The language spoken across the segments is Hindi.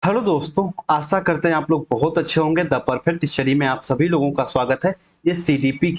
हेलो दोस्तों, आशा करते हैं आप लोग बहुत अच्छे होंगे। द परफेक्ट स्टडी में आप सभी लोगों का स्वागत है। ये सीडीपी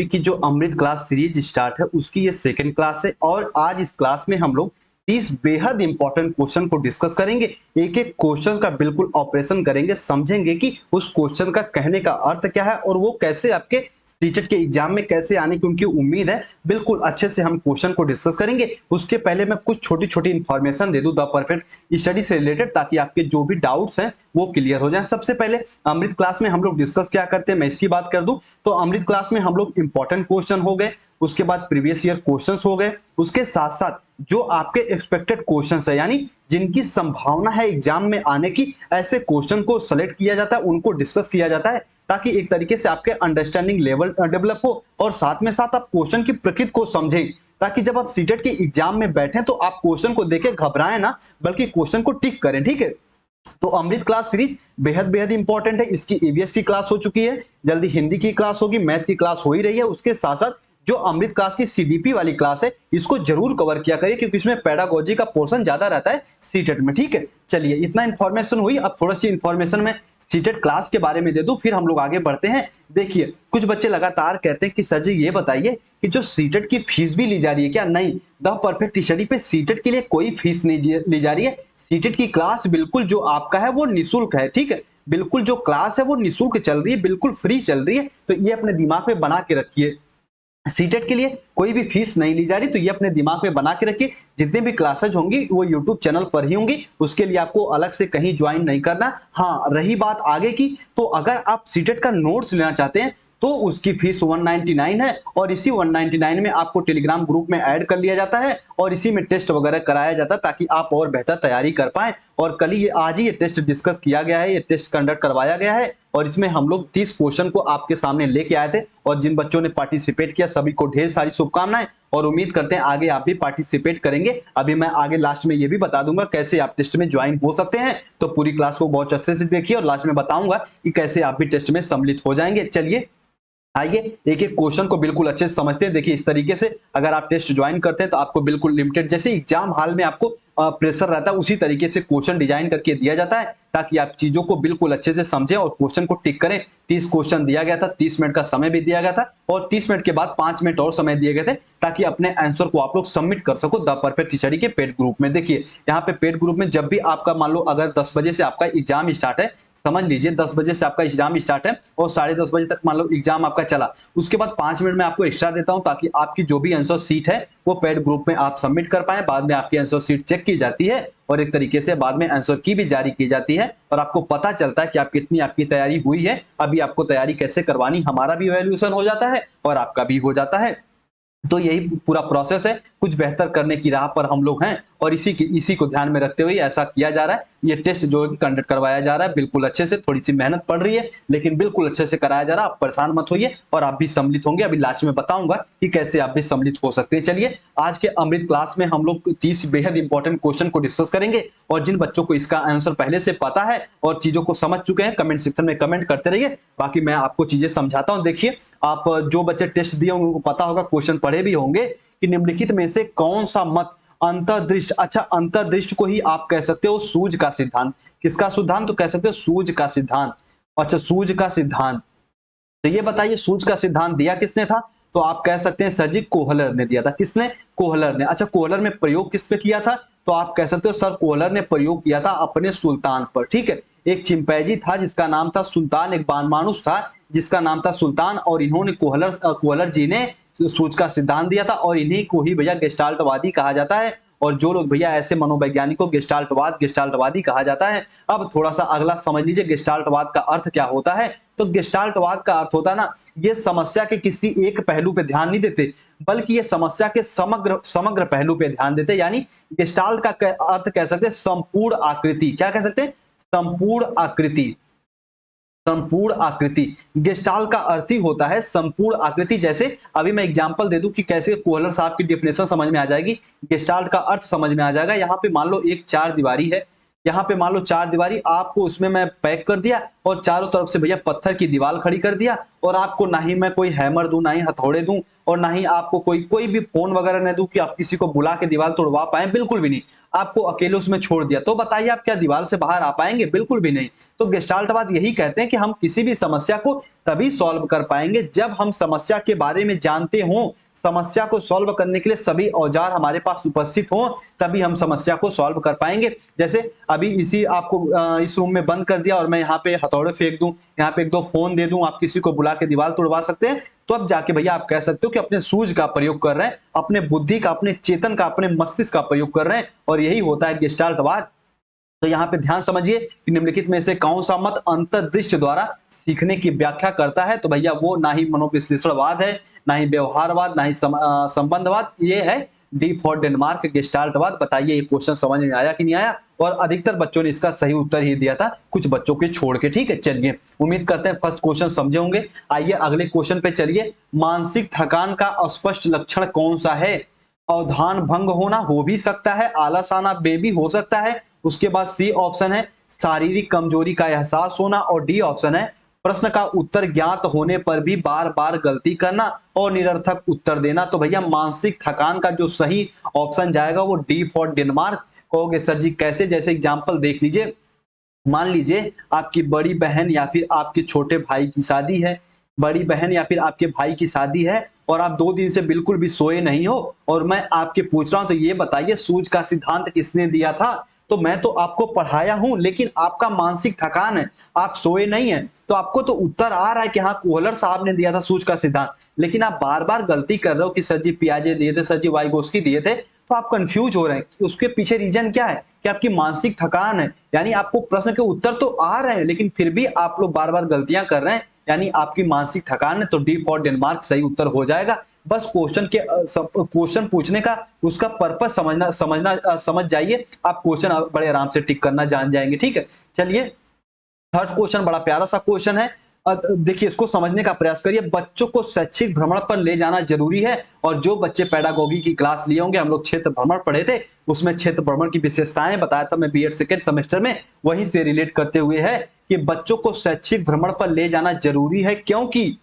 की जो अमृत क्लास सीरीज स्टार्ट है उसकी ये सेकंड क्लास है और आज इस क्लास में हम लोग 30 बेहद इंपॉर्टेंट क्वेश्चन को डिस्कस करेंगे। एक एक क्वेश्चन का बिल्कुल ऑपरेशन करेंगे, समझेंगे कि उस क्वेश्चन का कहने का अर्थ क्या है और वो कैसे आपके सीटेट के एग्जाम में कैसे आने की उनकी उम्मीद है। बिल्कुल अच्छे से हम क्वेश्चन को डिस्कस करेंगे। उसके पहले मैं कुछ छोटी छोटी इंफॉर्मेशन दे दूं द परफेक्ट स्टडी से रिलेटेड, ताकि आपके जो भी डाउट्स हैं वो क्लियर हो जाए। सबसे पहले अमृत क्लास में हम लोग डिस्कस क्या करते हैं मैं इसकी बात कर दूं तो अमृत क्लास में हम लोग इंपॉर्टेंट क्वेश्चन हो गए, उसके बाद प्रीवियस ईयर क्वेश्चंस हो गए, उसके साथ साथ जो आपके एक्सपेक्टेड क्वेश्चंस है यानी जिनकी संभावना है एग्जाम में आने की, ऐसे क्वेश्चन को सेलेक्ट किया जाता है, उनको डिस्कस किया जाता है ताकि एक तरीके से आपके अंडरस्टैंडिंग लेवल डेवलप हो और साथ में साथ आप क्वेश्चन की प्रकृति को समझें, ताकि जब आप सीटेट के एग्जाम में बैठे तो आप क्वेश्चन को देखे घबराएं ना, बल्कि क्वेश्चन को टिक करें। ठीक है, तो अमृत क्लास सीरीज बेहद बेहद इंपॉर्टेंट है। इसकी ईवीएस की क्लास हो चुकी है, जल्दी हिंदी की क्लास होगी, मैथ की क्लास हो ही रही है। उसके साथ साथ जो अमृत क्लास की सीडीपी वाली क्लास है इसको जरूर कवर किया करिए, क्योंकि इसमें पेडागोजी का पोर्शन ज्यादा रहता है सीटेट में। ठीक है, चलिए इतना इन्फॉर्मेशन हुई। अब थोड़ी सी इन्फॉर्मेशन में सीटेट क्लास के बारे में दे दूं, फिर हम लोग आगे बढ़ते हैं। देखिए, कुछ बच्चे लगातार कहते हैं कि सर जी ये बताइए कि जो सीटेट की फीस भी ली जा रही है क्या? नहीं, द परफेक्ट स्टडी पे सीटेट के लिए कोई फीस नहीं ली जा रही है। सीटेट की क्लास बिल्कुल जो आपका है वो निःशुल्क है। ठीक है, बिल्कुल जो क्लास है वो निःशुल्क चल रही है, बिल्कुल फ्री चल रही है। तो ये अपने दिमाग में बना के रखिए, सीटेट के लिए कोई भी फीस नहीं ली जा रही। तो ये अपने दिमाग में बना के रखिए, जितने भी क्लासेज होंगी वो यूट्यूब चैनल पर ही होंगी, उसके लिए आपको अलग से कहीं ज्वाइन नहीं करना। हाँ, रही बात आगे की, तो अगर आप सीटेट का नोट्स लेना चाहते हैं तो उसकी फीस 199 है और इसी 199 में आपको टेलीग्राम ग्रुप में ऐड कर लिया जाता है और इसी में टेस्ट वगैरह कराया जाता है ताकि आप और बेहतर तैयारी कर पाएं। और कल ही आज ही ये टेस्ट डिस्कस किया गया है, ये टेस्ट कंडक्ट करवाया गया है और इसमें हम लोग 30 क्वेश्चन को आपके सामने लेके आए थे और जिन बच्चों ने पार्टिसिपेट किया सभी को ढेर सारी शुभकामनाएं और उम्मीद करते हैं आगे आप भी पार्टिसिपेट करेंगे। अभी मैं आगे लास्ट में ये भी बता दूंगा कैसे आप टेस्ट में ज्वाइन हो सकते हैं, तो पूरी क्लास को बहुत अच्छे से देखिए और लास्ट में बताऊंगा कि कैसे आप भी टेस्ट में सम्मिलित हो जाएंगे। चलिए आइए एक एक क्वेश्चन को बिल्कुल अच्छे से समझते हैं। देखिए, इस तरीके से अगर आप टेस्ट ज्वाइन करते हैं तो आपको बिल्कुल लिमिटेड, जैसे एग्जाम हॉल में आपको प्रेशर रहता है उसी तरीके से क्वेश्चन डिजाइन करके दिया जाता है ताकि आप चीजों को बिल्कुल अच्छे से समझें और क्वेश्चन को टिक करें। 30 क्वेश्चन दिया गया था, 30 मिनट का समय भी दिया गया था और 30 मिनट के बाद 5 मिनट और समय दिए गए थे ताकि अपने आंसर को आप लोग सबमिट कर सको द परफेक्ट स्टडी के पेड ग्रुप में। देखिए, यहाँ पे पेड ग्रुप में जब भी आपका मान लो अगर 10 बजे से आपका एग्जाम स्टार्ट है, समझ लीजिए 10 बजे से आपका एग्जाम स्टार्ट है और 10:30 बजे तक मान लो एग्जाम आपका चला, उसके बाद 5 मिनट में आपको एक्स्ट्रा देता हूं ताकि आपकी जो भी आंसर सीट है वो पेड ग्रुप में आप सबमिट कर पाए। बाद में आपकी आंसर सीट चेक की जाती है और एक तरीके से बाद में आंसर की भी जारी की जाती है और आपको पता चलता है कि आप कितनी आपकी तैयारी हुई है। अभी आपको तैयारी कैसे करवानी, हमारा भी वैल्यूएशन हो जाता है और आपका भी हो जाता है। तो यही पूरा प्रोसेस है, कुछ बेहतर करने की राह पर हम लोग हैं और इसी को ध्यान में रखते हुए ऐसा किया जा रहा है। ये टेस्ट जो कंडक्ट करवाया जा रहा है बिल्कुल अच्छे से, थोड़ी सी मेहनत पड़ रही है लेकिन बिल्कुल अच्छे से कराया जा रहा है। आप परेशान मत होइए और आप भी सम्मिलित होंगे। अभी लास्ट में बताऊंगा कि कैसे आप भी सम्मिलित हो सकते हैं। चलिए, आज के अमृत क्लास में हम लोग 30 बेहद इंपॉर्टेंट क्वेश्चन को डिस्कस करेंगे और जिन बच्चों को इसका आंसर पहले से पता है और चीजों को समझ चुके हैं कमेंट सेक्शन में कमेंट करते रहिए, बाकी मैं आपको चीजें समझाता हूं। देखिए, आप जो बच्चे टेस्ट दिए उनको पता होगा, क्वेश्चन पढ़े भी होंगे कि निम्नलिखित में से कौन सा मत अंतर्दृष्टि, अच्छा अंतर्दृष्टि को ही आप कह सकते हो सूझ का सिद्धांत। किसका सिद्धांत? तो कह सकते हो सूझ का सिद्धांत। अच्छा, सूझ का सिद्धांत, तो ये बताइए सूझ का सिद्धांत दिया किसने था? तो आप कह सकते हैं सर जी कोहलर ने दिया था। किसने? कोहलर ने। अच्छा, कोहलर ने प्रयोग किस पे किया था? तो आप कह सकते हो सर कोहलर ने प्रयोग किया था अपने सुल्तान पर। ठीक है, एक चिंपैंजी था जिसका नाम था सुल्तान, एक बानमानुष था जिसका नाम था सुल्तान और इन्होंने कोहलर जी ने सूझ का सिद्धांत दिया था और इन्हीं को ही भैया गेस्टाल्टवादी कहा जाता है। और जो लोग भैया ऐसे मनोवैज्ञानिक को गेस्टाल्टवादी कहा जाता है। अब थोड़ा सा अगला समझ लीजिए गेस्टाल्टवाद का अर्थ क्या होता है। तो गेस्टाल्टवाद का अर्थ होता है ना, ये समस्या के किसी एक पहलू पे ध्यान नहीं देते बल्कि ये समस्या के समग्र समग्र पहलू पे ध्यान देते। यानी गेस्टाल्ट का अर्थ कह सकते हैं संपूर्ण आकृति। क्या कह सकते हैं? संपूर्ण आकृति। संपूर्ण आकृति, गेस्टाल्ट का अर्थ ही होता है संपूर्ण आकृति। जैसे अभी मैं एग्जांपल दे दूं कि कैसे कोहलर साहब की डेफिनेशन समझ में आ जाएगी, गेस्टाल्ट का अर्थ समझ में आ जाएगा। यहाँ पे मान लो एक चार दीवारी है, यहाँ पे मान लो चार दीवारी, आपको उसमें मैं पैक कर दिया और चारों तरफ से भैया पत्थर की दीवार खड़ी कर दिया और आपको ना ही मैं कोई हैमर दूं, ना ही हथौड़े दूं और ना ही आपको कोई भी फोन वगैरह न दूं कि आप किसी को बुला के दीवार तोड़वा पाए, बिल्कुल भी नहीं। आपको अकेले उसमें छोड़ दिया, तो बताइए आप क्या दीवार से बाहर आ पाएंगे? बिल्कुल भी नहीं। तो गेस्टाल्टवाद यही कहते हैं कि हम किसी भी समस्या को तभी सॉल्व कर पाएंगे जब हम समस्या के बारे में जानते हों, समस्या को सॉल्व करने के लिए सभी औजार हमारे पास उपस्थित हों, तभी हम समस्या को सॉल्व कर पाएंगे। जैसे अभी इसी आपको इस रूम में बंद कर दिया और मैं यहाँ पे हथौड़े फेंक दूं, यहाँ पे एक दो फोन दे दूं, आप किसी को बुला के दीवार तोड़वा सकते हैं, तो अब जाके भैया आप कह सकते हो कि अपने सूझ का प्रयोग कर रहे हैं, अपने बुद्धि का, अपने चेतन का, अपने मस्तिष्क का प्रयोग कर रहे हैं, और यही होता है गेस्टाल्टवाद। तो यहाँ पे ध्यान समझिए कि निम्नलिखित में से कौन सा मत अंतर्दृष्टि द्वारा सीखने की व्याख्या करता है? तो भैया वो ना ही मनोविश्लेषणवाद है, ना ही व्यवहारवाद, ना ही संबंधवाद, ये है डी फॉर डेनमार्क गेस्टाल्टवाद। बताइए ये क्वेश्चन समझ में आया कि नहीं आया? और अधिकतर बच्चों ने इसका सही उत्तर ही दिया था, कुछ बच्चों के छोड़ के। ठीक है, चलिए उम्मीद करते हैं फर्स्ट क्वेश्चन समझे होंगे। आइए अगले क्वेश्चन पे चलिए। मानसिक थकान का स्पष्ट लक्षण कौन सा है? अवधान भंग होना हो भी सकता है, आलस आना बेबी हो सकता है, उसके बाद सी ऑप्शन है शारीरिक कमजोरी का एहसास होना, और डी ऑप्शन है प्रश्न का उत्तर ज्ञात होने पर भी बार बार गलती करना और निरर्थक उत्तर देना। तो भैया मानसिक थकान का जो सही ऑप्शन जाएगा वो डी फॉर डेनमार्क। कहोगे सर जी कैसे? जैसे एग्जांपल देख लीजिए, मान लीजिए आपकी बड़ी बहन या फिर आपके छोटे भाई की शादी है, बड़ी बहन या फिर आपके भाई की शादी है, और आप 2 दिन से बिल्कुल भी सोए नहीं हो, और मैं आपके पूछ रहा हूं तो ये बताइए सूझ का सिद्धांत किसने दिया था? तो मैं तो आपको पढ़ाया हूं, लेकिन आपका मानसिक थकान है, आप सोए नहीं है, तो आपको तो उत्तर आ रहा है कि हाँ कोहलर साहब ने दिया था सूझ का सिद्धांत, लेकिन आप बार बार गलती कर रहे हो कि सर जी पियाजे दिए थे, सर जी वाइगोस्की दिए थे, तो आप कंफ्यूज हो रहे हैं कि उसके पीछे रीजन क्या है, कि आपकी मानसिक थकान है। यानी आपको प्रश्न के उत्तर तो आ रहे हैं, लेकिन फिर भी आप लोग बार बार गलतियां कर रहे हैं, यानी आपकी मानसिक थकान है। तो डी फॉर डेनमार्क सही उत्तर हो जाएगा। बस क्वेश्चन पूछने का उसका पर्पस समझ जाइए, आप क्वेश्चन बड़े आराम से टिक करना जान जाएंगे। ठीक है, चलिए थर्ड क्वेश्चन बड़ा प्यारा सा क्वेश्चन है। देखिए इसको समझने का प्रयास करिए। बच्चों को शैक्षिक भ्रमण पर ले जाना जरूरी है, और जो बच्चे पेडागोगी की क्लास लिए होंगे, हम लोग क्षेत्र भ्रमण पढ़े थे, उसमें क्षेत्र भ्रमण की विशेषताएं बताया था मैं बीएड सेकेंड सेमेस्टर में, वहीं से रिलेट करते हुए है कि बच्चों को शैक्षिक भ्रमण पर ले जाना जरूरी है, क्योंकि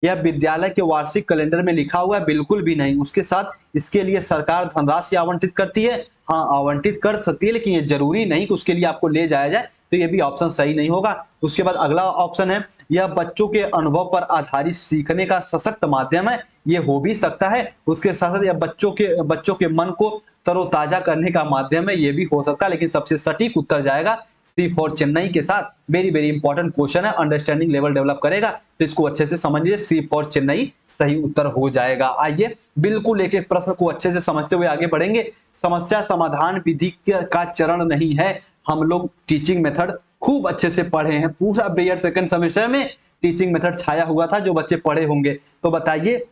यह विद्यालय के वार्षिक कैलेंडर में लिखा हुआ है? बिल्कुल भी नहीं। उसके साथ इसके लिए सरकार धनराशि आवंटित करती है, हाँ आवंटित कर सकती है, लेकिन ये जरूरी नहीं कि उसके लिए आपको ले जाया जाए, तो ये भी ऑप्शन सही नहीं होगा। उसके बाद अगला ऑप्शन है यह बच्चों के अनुभव पर आधारित सीखने का सशक्त माध्यम है, ये हो भी सकता है। उसके साथ साथ यह बच्चों के मन को तरोताजा करने का माध्यम है, ये भी हो सकता है, लेकिन सबसे सटीक उत्तर जाएगा सी फॉर चेन्नई के साथ। वेरी वेरी इंपॉर्टेंट क्वेश्चन है, अंडरस्टैंडिंग लेवल डेवलप करेगा, तो इसको अच्छे से समझिए, सी फॉर चेन्नई सही उत्तर हो जाएगा। आइए बिल्कुल एक एक प्रश्न को अच्छे से समझते हुए आगे बढ़ेंगे। समस्या समाधान विधि का चरण नहीं है, हम लोग टीचिंग मेथड खूब अच्छे से पढ़े हैं, पूरा बीएड सेकंड सेमेस्टर में टीचिंग मेथड छाया हुआ था, जो बच्चे पढ़े होंगे। तो बताइए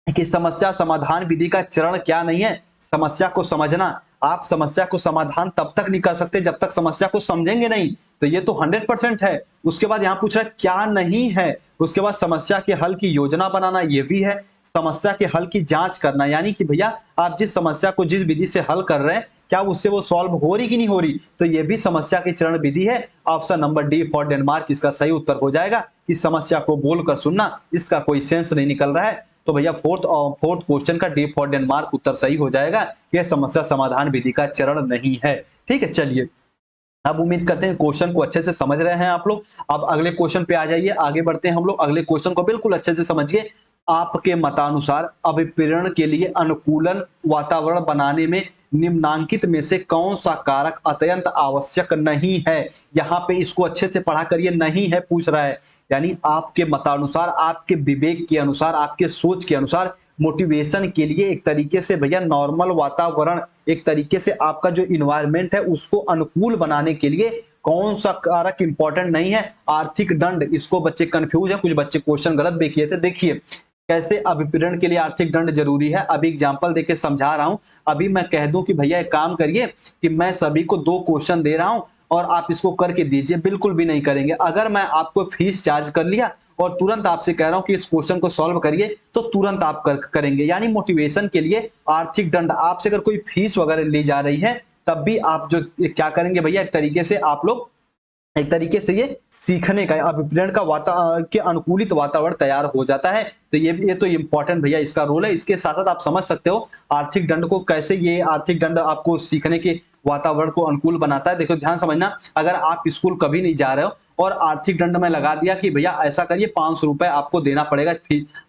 कि समस्या समाधान विधि का चरण क्या नहीं है? समस्या को समझना। आप समस्या को समाधान तब तक नहीं कर सकते जब तक समस्या को समझेंगे नहीं, तो ये तो 100% है। उसके बाद यहाँ पूछ रहा है क्या नहीं है, उसके बाद समस्या के हल की योजना बनाना, ये भी है। समस्या के हल की जांच करना, यानी कि भैया आप जिस समस्या को जिस विधि से हल कर रहे हैं, क्या उससे वो सॉल्व हो रही कि नहीं हो रही, तो ये भी समस्या की चरण विधि है। Option number D for Denmark इसका सही उत्तर हो जाएगा कि समस्या को बोलकर सुनना, इसका कोई सेंस नहीं निकल रहा है। तो भैया फोर्थ क्वेश्चन का डी फॉर डेनमार्क उत्तर सही हो जाएगा, यह समस्या समाधान विधि का चरण नहीं है। ठीक है, चलिए अब उम्मीद करते हैं क्वेश्चन को अच्छे से समझ रहे हैं आप लोग। अब अगले क्वेश्चन पे आ जाइए, आगे बढ़ते हैं हम लोग। अगले क्वेश्चन को बिल्कुल अच्छे से समझिए। आपके मतानुसार अभिप्रेरण के लिए अनुकूलन वातावरण बनाने में निम्नांकित में से कौन सा कारक अत्यंत आवश्यक नहीं है? यहाँ पे इसको अच्छे से पढ़ा करिए, नहीं है पूछ रहा है, यानी आपके मतानुसार, आपके विवेक के अनुसार, आपके सोच के अनुसार मोटिवेशन के लिए एक तरीके से भैया नॉर्मल वातावरण, एक तरीके से आपका जो इन्वायरमेंट है उसको अनुकूल बनाने के लिए कौन सा कारक इंपॉर्टेंट नहीं है? आर्थिक दंड। इसको बच्चे कंफ्यूज है, कुछ बच्चे क्वेश्चन गलत भी किए थे। देखिए कैसे अभिप्रेरण के लिए आर्थिक दंड जरूरी है, अभी एग्जांपल देके समझा रहा हूं। अभी मैं कह दूं कि भैया एक काम करिए कि मैं सभी को 2 क्वेश्चन दे रहा हूं और आप इसको करके दीजिए, बिल्कुल भी नहीं करेंगे। अगर मैं आपको फीस चार्ज कर लिया और तुरंत आपसे कह रहा हूं कि इस क्वेश्चन को सॉल्व करिए, तो तुरंत आप करेंगे। यानी मोटिवेशन के लिए आर्थिक दंड, आपसे अगर कोई फीस वगैरह ली जा रही है तब भी आप जो क्या करेंगे भैया, एक तरीके से आप लोग एक तरीके से ये सीखने का, अभिप्रेरण का के अनुकूलित वातावरण तैयार हो जाता है। तो ये तो इम्पोर्टेंट भैया इसका रोल है। इसके साथ साथ आप समझ सकते हो आर्थिक दंड को कैसे, ये आर्थिक दंड आपको सीखने के वातावरण को अनुकूल बनाता है। देखो ध्यान समझना, अगर आप स्कूल कभी नहीं जा रहे हो और आर्थिक दंड में लगा दिया कि भैया ऐसा करिए 500 रुपए आपको देना पड़ेगा,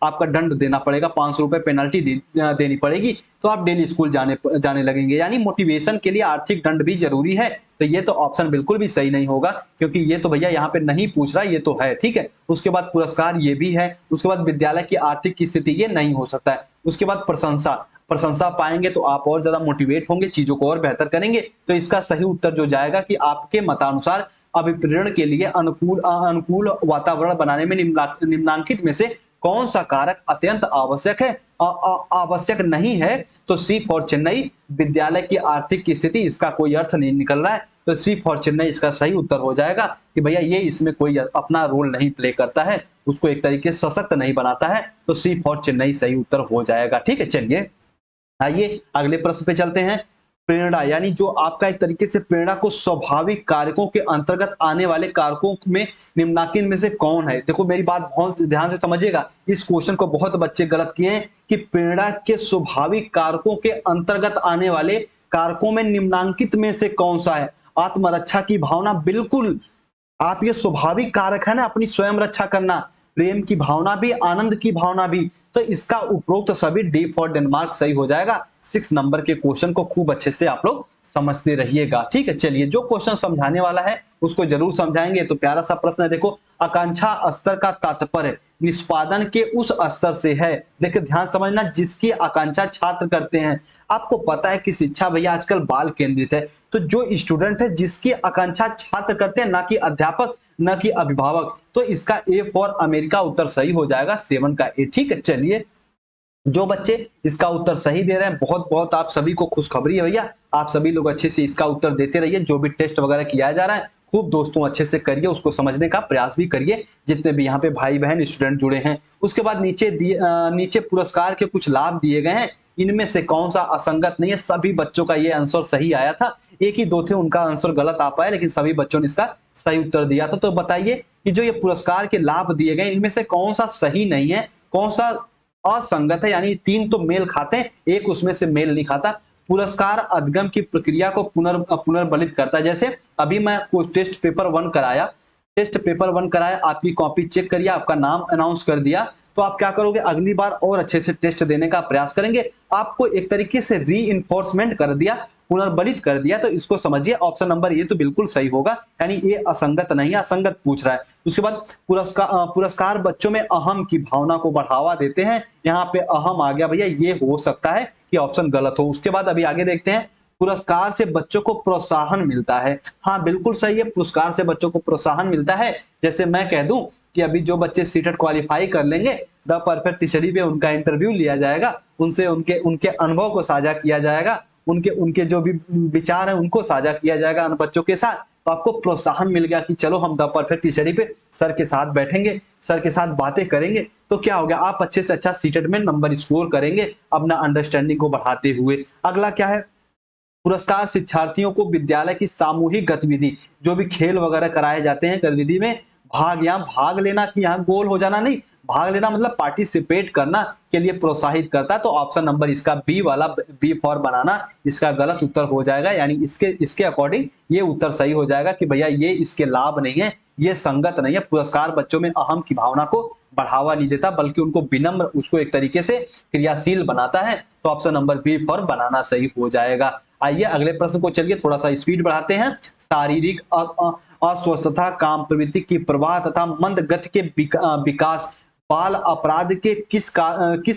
आपका दंड देना पड़ेगा, 500 रुपए पेनल्टी देनी पड़ेगी, तो आप डेली स्कूल जाने लगेंगे। यानी मोटिवेशन के लिए आर्थिक दंड भी जरूरी है। तो ये तो ऑप्शन बिल्कुल भी सही नहीं होगा, क्योंकि ये तो भैया यहाँ पे नहीं पूछ रहा, ये तो है, ठीक है। उसके बाद पुरस्कार ये भी है। उसके बाद विद्यालय की आर्थिक स्थिति, ये नहीं हो सकता है। उसके बाद प्रशंसा पाएंगे तो आप और ज्यादा मोटिवेट होंगे, चीजों को और बेहतर करेंगे। तो इसका सही उत्तर जो जाएगा कि आपके मतानुसार अभिप्रेरण के लिए अनुकूल वातावरण बनाने में निम्नांकित में से कौन सा कारक अत्यंत आवश्यक है? आवश्यक नहीं है। तो सी फॉर चेन्नई, विद्यालय की आर्थिक स्थिति, इसका कोई अर्थ नहीं निकल रहा है। तो सी फॉर चेन्नई इसका सही उत्तर हो जाएगा कि भैया ये इसमें कोई अपना रोल नहीं प्ले करता है, उसको एक तरीके से सशक्त नहीं बनाता है। तो सी फॉर चेन्नई सही उत्तर हो जाएगा, ठीक है। चलिए आइए अगले प्रश्न पे चलते हैं। प्रेरणा, यानी जो आपका एक तरीके से प्रेरणा को स्वाभाविक कारकों के अंतर्गत आने वाले कारकों में निम्नलिखित में से कौन है? देखो मेरी बात बहुत ध्यान से समझिएगा, इस क्वेश्चन को बहुत बच्चे गलत किए हैं कि प्रेरणा के स्वाभाविक कारकों के अंतर्गत आने वाले कारकों में निम्नांकित में से कौन सा है? आत्मरक्षा की भावना, बिल्कुल आप, ये स्वाभाविक कारक है ना अपनी स्वयं रक्षा करना, प्रेम की भावना भी, आनंद की भावना भी। तो इसका उपरोक्त सभी डी फॉर डेनमार्क सही हो जाएगा। 6 नंबर के क्वेश्चन को खूब अच्छे से आप लोग समझते रहिएगा, ठीक है। चलिए जो क्वेश्चन समझाने वाला है उसको जरूर समझाएंगे। तो प्यारा सा प्रश्न है, देखो आकांक्षा स्तर का तात्पर्य निष्पादन के उस स्तर से है। देखिए ध्यान समझना, जिसकी आकांक्षा छात्र करते हैं। आपको पता है कि शिक्षा भैया आजकल बाल केंद्रित है, तो जो स्टूडेंट है जिसकी आकांक्षा छात्र करते हैं, ना कि अध्यापक ना कि अभिभावक, तो इसका ए फॉर अमेरिका उत्तर सही हो जाएगा, 7 का ए, ठीक है। चलिए जो बच्चे इसका उत्तर सही दे रहे हैं, बहुत बहुत आप सभी को खुशखबरी है भैया, आप सभी लोग अच्छे से इसका उत्तर देते रहिए। जो भी टेस्ट वगैरह किया जा रहा है खूब दोस्तों अच्छे से करिए, उसको समझने का प्रयास भी करिए, जितने भी यहाँ पे भाई बहन स्टूडेंट जुड़े हैं। उसके बाद नीचे पुरस्कार के कुछ लाभ दिए गए हैं, इनमें से कौन सा असंगत नहीं है? सभी बच्चों का ये आंसर सही आया था, एक ही दो थे उनका आंसर गलत आ पाया, लेकिन सभी बच्चों ने इसका सही उत्तर दिया था। तो बताइए कि जो ये पुरस्कार के लाभ दिए गए इनमें से कौन सा सही नहीं है, कौन सा असंगत है? यानी 3 तो मेल खाते हैं, एक उसमें से मेल नहीं खाता। पुरस्कार अधिगम की प्रक्रिया को पुनर्बलित करता है। जैसे अभी मैं कुछ टेस्ट पेपर 1 कराया, आपकी कॉपी चेक करिए, आपका नाम अनाउंस कर दिया, तो आप क्या करोगे? अगली बार और अच्छे से टेस्ट देने का प्रयास करेंगे। आपको एक तरीके से री-इन्फोर्समेंट कर दिया, पुनर्बलित कर दिया। तो इसको समझिए, ऑप्शन नंबर ये तो बिल्कुल सही होगा, यानी ये असंगत नहीं है, असंगत पूछ रहा है। उसके बाद पुरस्कार बच्चों में अहम की भावना को बढ़ावा देते हैं। यहाँ पे अहम आ गया भैया, ये हो सकता है कि ऑप्शन गलत हो। उसके बाद अभी आगे देखते हैं, पुरस्कार से बच्चों को प्रोत्साहन मिलता है। हाँ बिल्कुल सही है, पुरस्कार से बच्चों को प्रोत्साहन मिलता है। जैसे मैं कह दूं कि अभी जो बच्चे सीटेट क्वालिफाई कर लेंगे, द परफेक्ट टीचरी पे उनका इंटरव्यू लिया जाएगा, उनसे उनके अनुभव को साझा किया जाएगा, उनके जो भी विचार है उनको साझा किया जाएगा उन बच्चों के साथ। तो आपको प्रोत्साहन मिल गया कि चलो हम द परफेक्ट टीचरी पे सर के साथ बैठेंगे, सर के साथ बातें करेंगे। तो क्या हो गया, आप अच्छे से अच्छा सीटेट में नंबर स्कोर करेंगे अपना अंडरस्टैंडिंग को बढ़ाते हुए। अगला क्या है, पुरस्कार शिक्षार्थियों को विद्यालय की सामूहिक गतिविधि, जो भी खेल वगैरह कराए जाते हैं गतिविधि में भाग लेना, कि यहाँ गोल हो जाना नहीं, भाग लेना मतलब पार्टिसिपेट करना के लिए प्रोत्साहित करता है। तो ऑप्शन नंबर इसका बी वाला, बी फॉर बनाना, इसका गलत उत्तर हो जाएगा। यानी इसके अकॉर्डिंग ये उत्तर सही हो जाएगा कि भैया ये इसके लाभ नहीं है, ये संगत नहीं है। पुरस्कार बच्चों में अहम की भावना को बढ़ावा नहीं देता, बल्कि उनको विनम्र, उसको एक तरीके से क्रियाशील बनाता है। तो ऑप्शन नंबर बी फॉर बनाना सही हो जाएगा। आइए अगले प्रश्न को चलिए थोड़ा सा स्पीड बढ़ाते हैं। शारीरिक अस्वस्थता, काम प्रवृत्ति की प्रवाह तथा मंद गति के विकास बाल अपराध के किस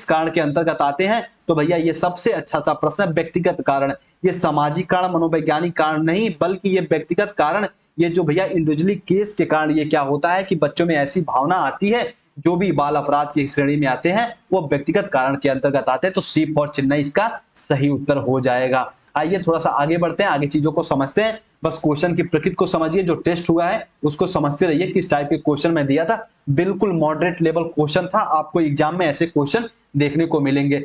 कारण के अंतर्गत आते हैं? तो भैया ये सबसे अच्छा सा प्रश्न है, व्यक्तिगत कारण। ये सामाजिक कारण, मनोवैज्ञानिक कारण नहीं, बल्कि ये व्यक्तिगत कारण। ये जो भैया इंडिविजुअली केस के कारण ये क्या होता है कि बच्चों में ऐसी भावना आती है, जो भी बाल अपराध की श्रेणी में आते हैं वो व्यक्तिगत कारण के अंतर्गत आते हैं। तो सी फॉर चेन्नई इसका सही उत्तर हो जाएगा। आइए थोड़ा सा आगे बढ़ते हैं, आगे चीजों को समझते हैं। बस क्वेश्चन की प्रकृति को समझिए, जो टेस्ट हुआ है उसको समझते रहिए, किस टाइप के क्वेश्चन मैं दिया था। बिल्कुल मॉडरेट लेवल क्वेश्चन था, आपको एग्जाम में ऐसे क्वेश्चन देखने को मिलेंगे।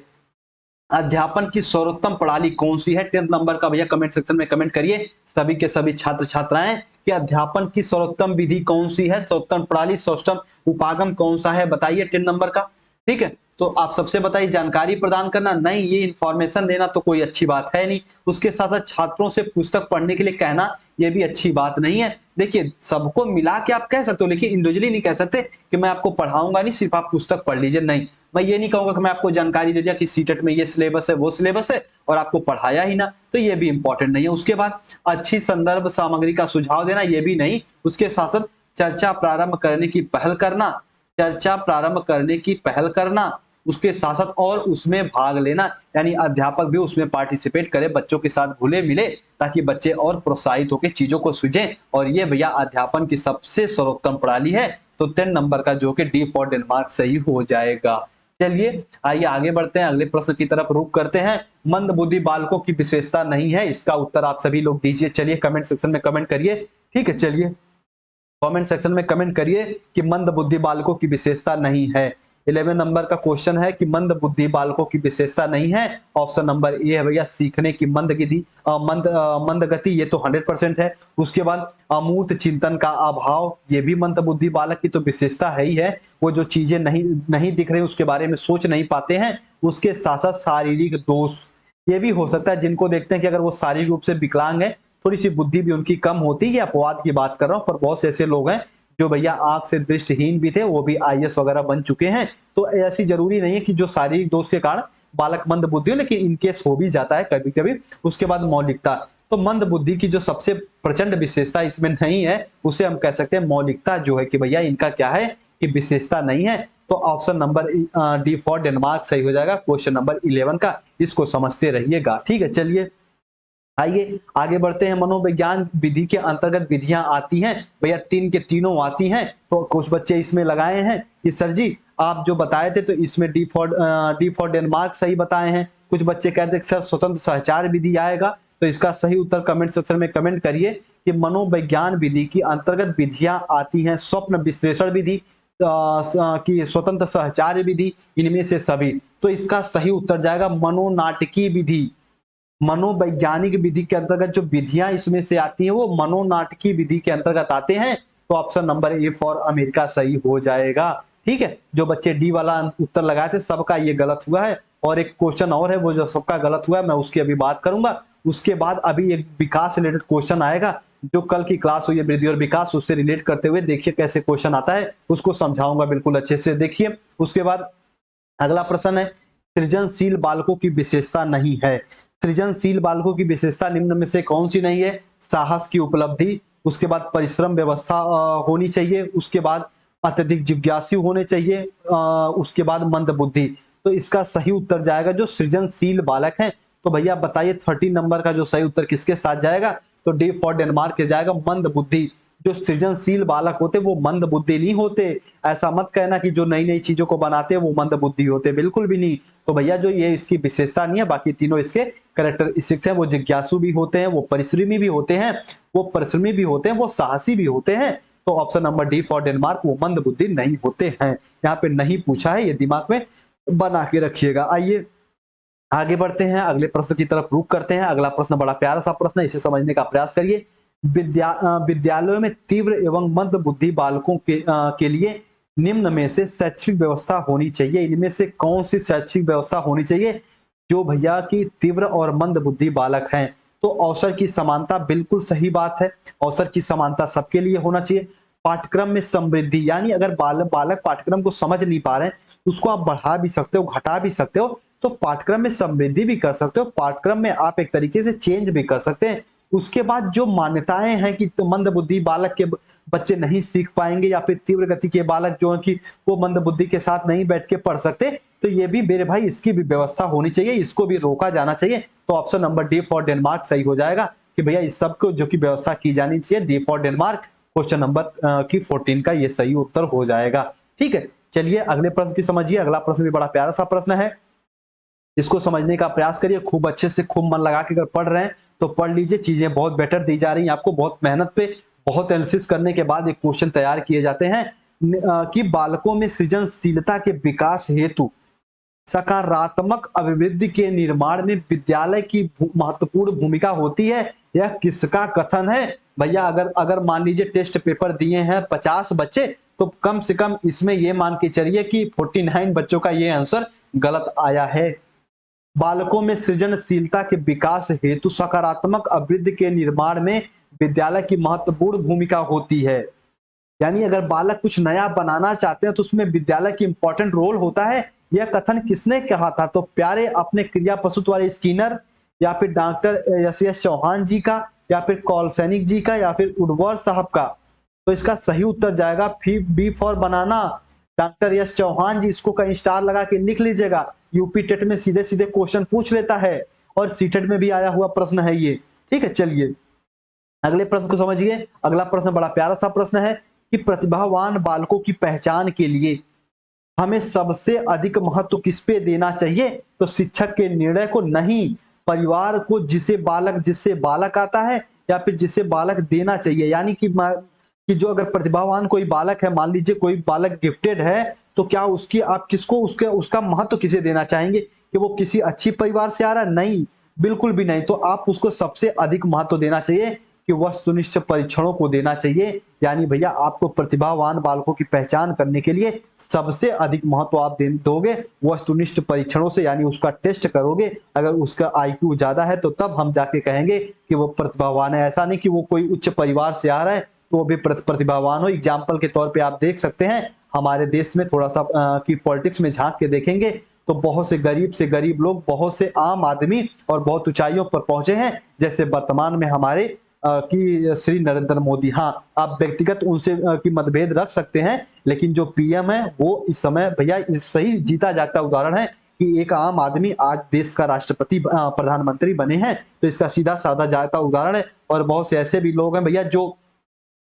अध्यापन की सर्वोत्तम प्रणाली कौन सी है? 10 नंबर का भैया कमेंट सेक्शन में कमेंट करिए सभी के सभी छात्र छात्राएं कि अध्यापन की सर्वोत्तम विधि कौन सी है, सर्वोत्तम प्रणाली, सर्वोत्तम उपागम कौन सा है, बताइए 10 नंबर का। ठीक है, तो आप सबसे बताइए, जानकारी प्रदान करना नहीं, ये इन्फॉर्मेशन देना तो कोई अच्छी बात है नहीं। उसके साथ साथ छात्रों से पुस्तक पढ़ने के लिए कहना, ये भी अच्छी बात नहीं है। देखिए, सबको मिला के आप कह सकते हो, लेकिन इंडिविजुअली नहीं कह सकते कि मैं आपको पढ़ाऊंगा नहीं, सिर्फ आप पुस्तक पढ़ लीजिए। नहीं, मैं ये नहीं कहूंगा कि मैं आपको जानकारी दे दिया कि सीटेट में ये सिलेबस है, वो सिलेबस है, और आपको पढ़ाया ही ना, तो ये भी इंपॉर्टेंट नहीं है। उसके बाद अच्छी संदर्भ सामग्री का सुझाव देना, ये भी नहीं। उसके साथ साथ चर्चा प्रारंभ करने की पहल करना, चर्चा प्रारंभ करने की पहल करना, उसके साथ साथ और उसमें भाग लेना, यानी अध्यापक भी उसमें पार्टिसिपेट करे, बच्चों के साथ घुले मिले, ताकि बच्चे और प्रोत्साहित होकर चीजों को सुझें। और ये भैया अध्यापन की सबसे सर्वोत्तम प्रणाली है। तो 10 नंबर का जो कि डी फॉर डेनमार्क सही हो जाएगा। चलिए आइए आगे बढ़ते हैं, अगले प्रश्न की तरफ रुख करते हैं। मंद बुद्धि बालकों की विशेषता नहीं है, इसका उत्तर आप सभी लोग दीजिए। चलिए कमेंट सेक्शन में कमेंट करिए। ठीक है, चलिए कमेंट सेक्शन में कमेंट करिए कि मंद बुद्धि बालकों की विशेषता नहीं है। 11 नंबर का क्वेश्चन है कि मंद बुद्धि बालकों की विशेषता नहीं है। ऑप्शन नंबर ए है भैया, सीखने की मंद गति, ये तो 100% है। उसके बाद अमूर्त चिंतन का अभाव, ये भी मंद बुद्धि बालक की तो विशेषता है ही है। वो जो चीजें नहीं दिख रही उसके बारे में सोच नहीं पाते हैं। उसके साथ साथ शारीरिक दोष, ये भी हो सकता है, जिनको देखते हैं कि अगर वो शारीरिक रूप से विकलांग है, थोड़ी सी बुद्धि भी उनकी कम होती है। अपवाद की बात कर रहा हूं, पर बहुत से ऐसे लोग हैं जो भैया आंख से दृष्टिहीन भी थे, वो भी आईएएस वगैरह बन चुके हैं। तो ऐसी जरूरी नहीं है कि जो शारीरिक दोष के कारण बालक मंद बुद्धि हो, लेकिन इनकेस हो भी जाता है कभी कभी। उसके बाद मौलिकता, तो मंद बुद्धि की जो सबसे प्रचंड विशेषता इसमें नहीं है, उसे हम कह सकते हैं मौलिकता, जो है कि भैया इनका क्या है कि विशेषता नहीं है। तो option number D for Denmark सही हो जाएगा क्वेश्चन नंबर 11 का। इसको समझते रहिएगा। ठीक है, चलिए आइए आगे बढ़ते हैं। मनोविज्ञान विधि के अंतर्गत विधियां आती हैं भैया, 3 के तीनों आती हैं। तो कुछ बच्चे इसमें लगाए हैं कि सर जी आप जो बताए थे तो इसमें डी फॉर डेनमार्क सही बताए हैं। कुछ बच्चे कहते हैं सर स्वतंत्र सहचार विधि आएगा। तो इसका सही उत्तर कमेंट सेक्शन में कमेंट करिए कि मनोविज्ञान विधि की अंतर्गत विधियां आती हैं स्वप्न विश्लेषण विधि की स्वतंत्र सहचार्य विधि, इनमें से सभी। तो इसका सही उत्तर जाएगा मनोनाटकी विधि। मनोवैज्ञानिक विधि के अंतर्गत जो विधियां इसमें से आती हैं वो मनोनाटकी विधि के अंतर्गत आते हैं। तो option number A for America सही हो जाएगा। ठीक है, जो बच्चे डी वाला उत्तर लगाए थे सबका ये गलत हुआ है। और एक क्वेश्चन और है, वो जो सबका गलत हुआ है मैं उसकी अभी बात करूंगा। उसके बाद अभी एक विकास रिलेटेड क्वेश्चन आएगा, जो कल की क्लास हुई है वृद्धि और विकास, उससे रिलेट करते हुए देखिए कैसे क्वेश्चन आता है, उसको समझाऊंगा बिल्कुल अच्छे से। देखिए उसके बाद अगला प्रश्न है, सृजनशील बालकों की विशेषता नहीं है। सृजनशील बालकों की विशेषता निम्न में से कौन सी नहीं है? साहस की उपलब्धि, उसके बाद परिश्रम व्यवस्था होनी चाहिए, उसके बाद अत्यधिक जिज्ञासु होने चाहिए, उसके बाद मंद बुद्धि। तो इसका सही उत्तर जाएगा जो सृजनशील बालक हैं। तो भैया बताइए 13 नंबर का जो सही उत्तर किसके साथ जाएगा? तो डी फॉर डेनमार्क के जाएगा, मंद बुद्धि। जो सृजनशील बालक होते वो मंद बुद्धि नहीं होते। ऐसा मत कहना कि जो नई नई चीजों को बनाते हैं वो मंद बुद्धि होते, बिल्कुल भी नहीं। तो भैया जो ये इसकी विशेषता नहीं है, बाकी तीनों इसके कैरेक्टरिस्टिक्स हैं। वो जिज्ञासु भी होते हैं, वो परिश्रमी भी होते हैं, वो साहसी भी होते हैं। तो option number D for Denmark, वो मंद बुद्धि नहीं होते हैं। यहाँ पे नहीं पूछा है, ये दिमाग में बना के रखिएगा। आइए आगे बढ़ते हैं, अगले प्रश्न की तरफ रुख करते हैं। अगला प्रश्न बड़ा प्यारा सा प्रश्न है, इसे समझने का प्रयास करिए। विद्यालयों में तीव्र एवं मंद बुद्धि बालकों के लिए निम्न में से शैक्षिक व्यवस्था होनी चाहिए। इनमें से कौन सी शैक्षिक व्यवस्था होनी चाहिए जो भैया की तीव्र और मंद बुद्धि बालक हैं? तो अवसर की समानता, बिल्कुल सही बात है। अवसर की समानता सबके लिए होना चाहिए। पाठ्यक्रम में समृद्धि, यानी अगर बालक पाठ्यक्रम को समझ नहीं पा रहे हैं, उसको आप बढ़ा भी सकते हो, घटा भी सकते हो। तो पाठ्यक्रम में समृद्धि भी कर सकते हो, पाठ्यक्रम में आप एक तरीके से चेंज भी कर सकते हैं। उसके बाद जो मान्यताएं हैं कि तो मंद बुद्धि बालक के बच्चे नहीं सीख पाएंगे, या फिर तीव्र गति के बालक जो है कि वो मंद बुद्धि के साथ नहीं बैठ के पढ़ सकते, तो ये भी मेरे भाई इसकी भी व्यवस्था होनी चाहिए, इसको भी रोका जाना चाहिए। तो option number D for Denmark सही हो जाएगा कि भैया इस सब को जो की व्यवस्था की जानी चाहिए। D for Denmark question number की 14 का ये सही उत्तर हो जाएगा। ठीक है, चलिए अगले प्रश्न की समझिए। अगला प्रश्न भी बड़ा प्यारा सा प्रश्न है, इसको समझने का प्रयास करिए। खूब अच्छे से खूब मन लगा के अगर पढ़ रहे हैं तो पढ़ लीजिए, चीजें बहुत बेटर दी जा रही हैं आपको। बहुत मेहनत पे, बहुत एनालिसिस करने के बाद एक क्वेश्चन तैयार किए जाते हैं कि बालकों में सृजनशीलता के विकास हेतु सकारात्मक अभिवृद्धि के निर्माण में विद्यालय की महत्वपूर्ण भूमिका होती है। यह किसका कथन है? भैया अगर मान लीजिए टेस्ट पेपर दिए हैं 50 बच्चे, तो कम से कम इसमें ये मान के चलिए कि 49 बच्चों का ये आंसर गलत आया है। बालकों में सृजनशीलता के विकास हेतु सकारात्मक अभिवृद्धि के निर्माण में विद्यालय की महत्वपूर्ण भूमिका होती है। यानी अगर बालक कुछ नया बनाना चाहते हैं तो उसमें विद्यालय की इंपॉर्टेंट रोल होता है। यह कथन किसने कहा था? तो प्यारे अपने क्रिया प्रस्तुत वाले स्किनर, या फिर डॉक्टर एस चौहान जी का, या फिर कौल सैनिक जी का, या फिर उडवर साहब का। तो इसका सही उत्तर जाएगा B for banana, doctor S Chauhan ji. इसको कहीं स्टार लगा के लिख लीजिएगा। यूपी टेट में सीधे सीधे क्वेश्चन पूछ लेता है और सीटेट में भी आया हुआ प्रश्न है ये। ठीक है, चलिए अगले प्रश्न को समझिए। अगला प्रश्न बड़ा प्यारा सा प्रश्न है कि प्रतिभावान बालकों की पहचान के लिए हमें सबसे अधिक महत्व किस पे देना चाहिए? तो शिक्षक के निर्णय को नहीं, परिवार को, जिससे बालक आता है या फिर जिसे बालक देना चाहिए। यानी कि जो अगर प्रतिभावान कोई बालक है, मान लीजिए कोई बालक गिफ्टेड है, तो क्या उसकी आप किसको उसका महत्व किसे देना चाहेंगे? कि वो किसी अच्छी परिवार से आ रहा है? नहीं, बिल्कुल भी नहीं। तो आप उसको सबसे अधिक महत्व देना चाहिए कि वस्तुनिष्ठ परीक्षणों को देना चाहिए। यानी भैया आपको प्रतिभावान बालकों की पहचान करने के लिए सबसे अधिक महत्व आप दोगे वस्तुनिष्ठ परीक्षणों से, यानी उसका टेस्ट करोगे। अगर उसका आईक्यू ज्यादा है तो तब हम जाके कहेंगे कि वो प्रतिभावान है। ऐसा नहीं कि वो कोई उच्च परिवार से आ रहा है तो वो भी प्रतिभावान हो। एग्जाम्पल के तौर पे आप देख सकते हैं हमारे देश में थोड़ा सा की पॉलिटिक्स में झांक के देखेंगे तो बहुत से गरीब लोग, बहुत से आम आदमी और बहुत ऊंचाइयों पर पहुंचे हैं। जैसे वर्तमान में हमारे कि श्री नरेंद्र मोदी। हाँ, आप व्यक्तिगत उनसे की मतभेद रख सकते हैं, लेकिन जो पीएम है वो इस समय भैया सही जीता जागता उदाहरण है कि एक आम आदमी आज देश का राष्ट्रपति प्रधानमंत्री बने हैं। तो इसका सीधा साधा जाता उदाहरण है। और बहुत से ऐसे भी लोग हैं भैया जो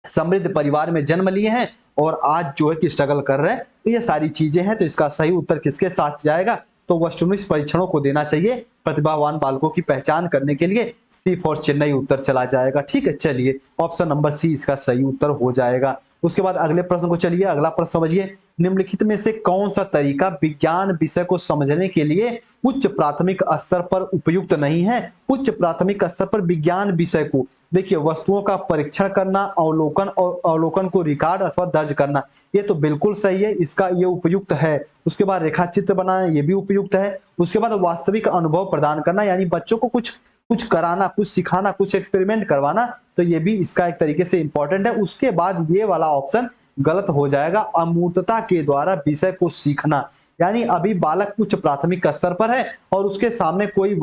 समृद्ध परिवार में जन्म लिए हैं और आज जो है कि स्ट्रगल कर रहे हैं। तो ये सारी चीजें हैं। तो इसका सही उत्तर किसके साथ जाएगा? तो वस्तुनिष्ठ परीक्षणों को देना चाहिए प्रतिभावान बालकों की पहचान करने के लिए। सी फॉर चेन्नई उत्तर चला जाएगा। ठीक है, चलिए ऑप्शन नंबर सी इसका सही उत्तर हो जाएगा। उसके बाद अगले प्रश्न को चलिए, अगला प्रश्न समझिए। निम्नलिखित में से कौन सा तरीका विज्ञान विषय को समझने के लिए उच्च प्राथमिक स्तर पर उपयुक्त नहीं है? उच्च प्राथमिक स्तर पर विज्ञान विषय को, देखिए, वस्तुओं का परीक्षण करना, अवलोकन और अवलोकन को रिकॉर्ड अथवा दर्ज करना, ये तो बिल्कुल सही है, इसका ये उपयुक्त है। उसके बाद रेखा चित्र बनाना, ये भी उपयुक्त है। उसके बाद वास्तविक अनुभव प्रदान करना, यानी बच्चों को कुछ कराना, कुछ सिखाना, कुछ एक्सपेरिमेंट करवाना, तो ये भी इसका एक तरीके से इंपॉर्टेंट है। उसके बाद ये वाला ऑप्शन गलत हो जाएगा, अमूर्तता के द्वारा विषय को सीखना। यानी अभी बालक उच्च प्राथमिक स्तर पर है और उसके सामने कोई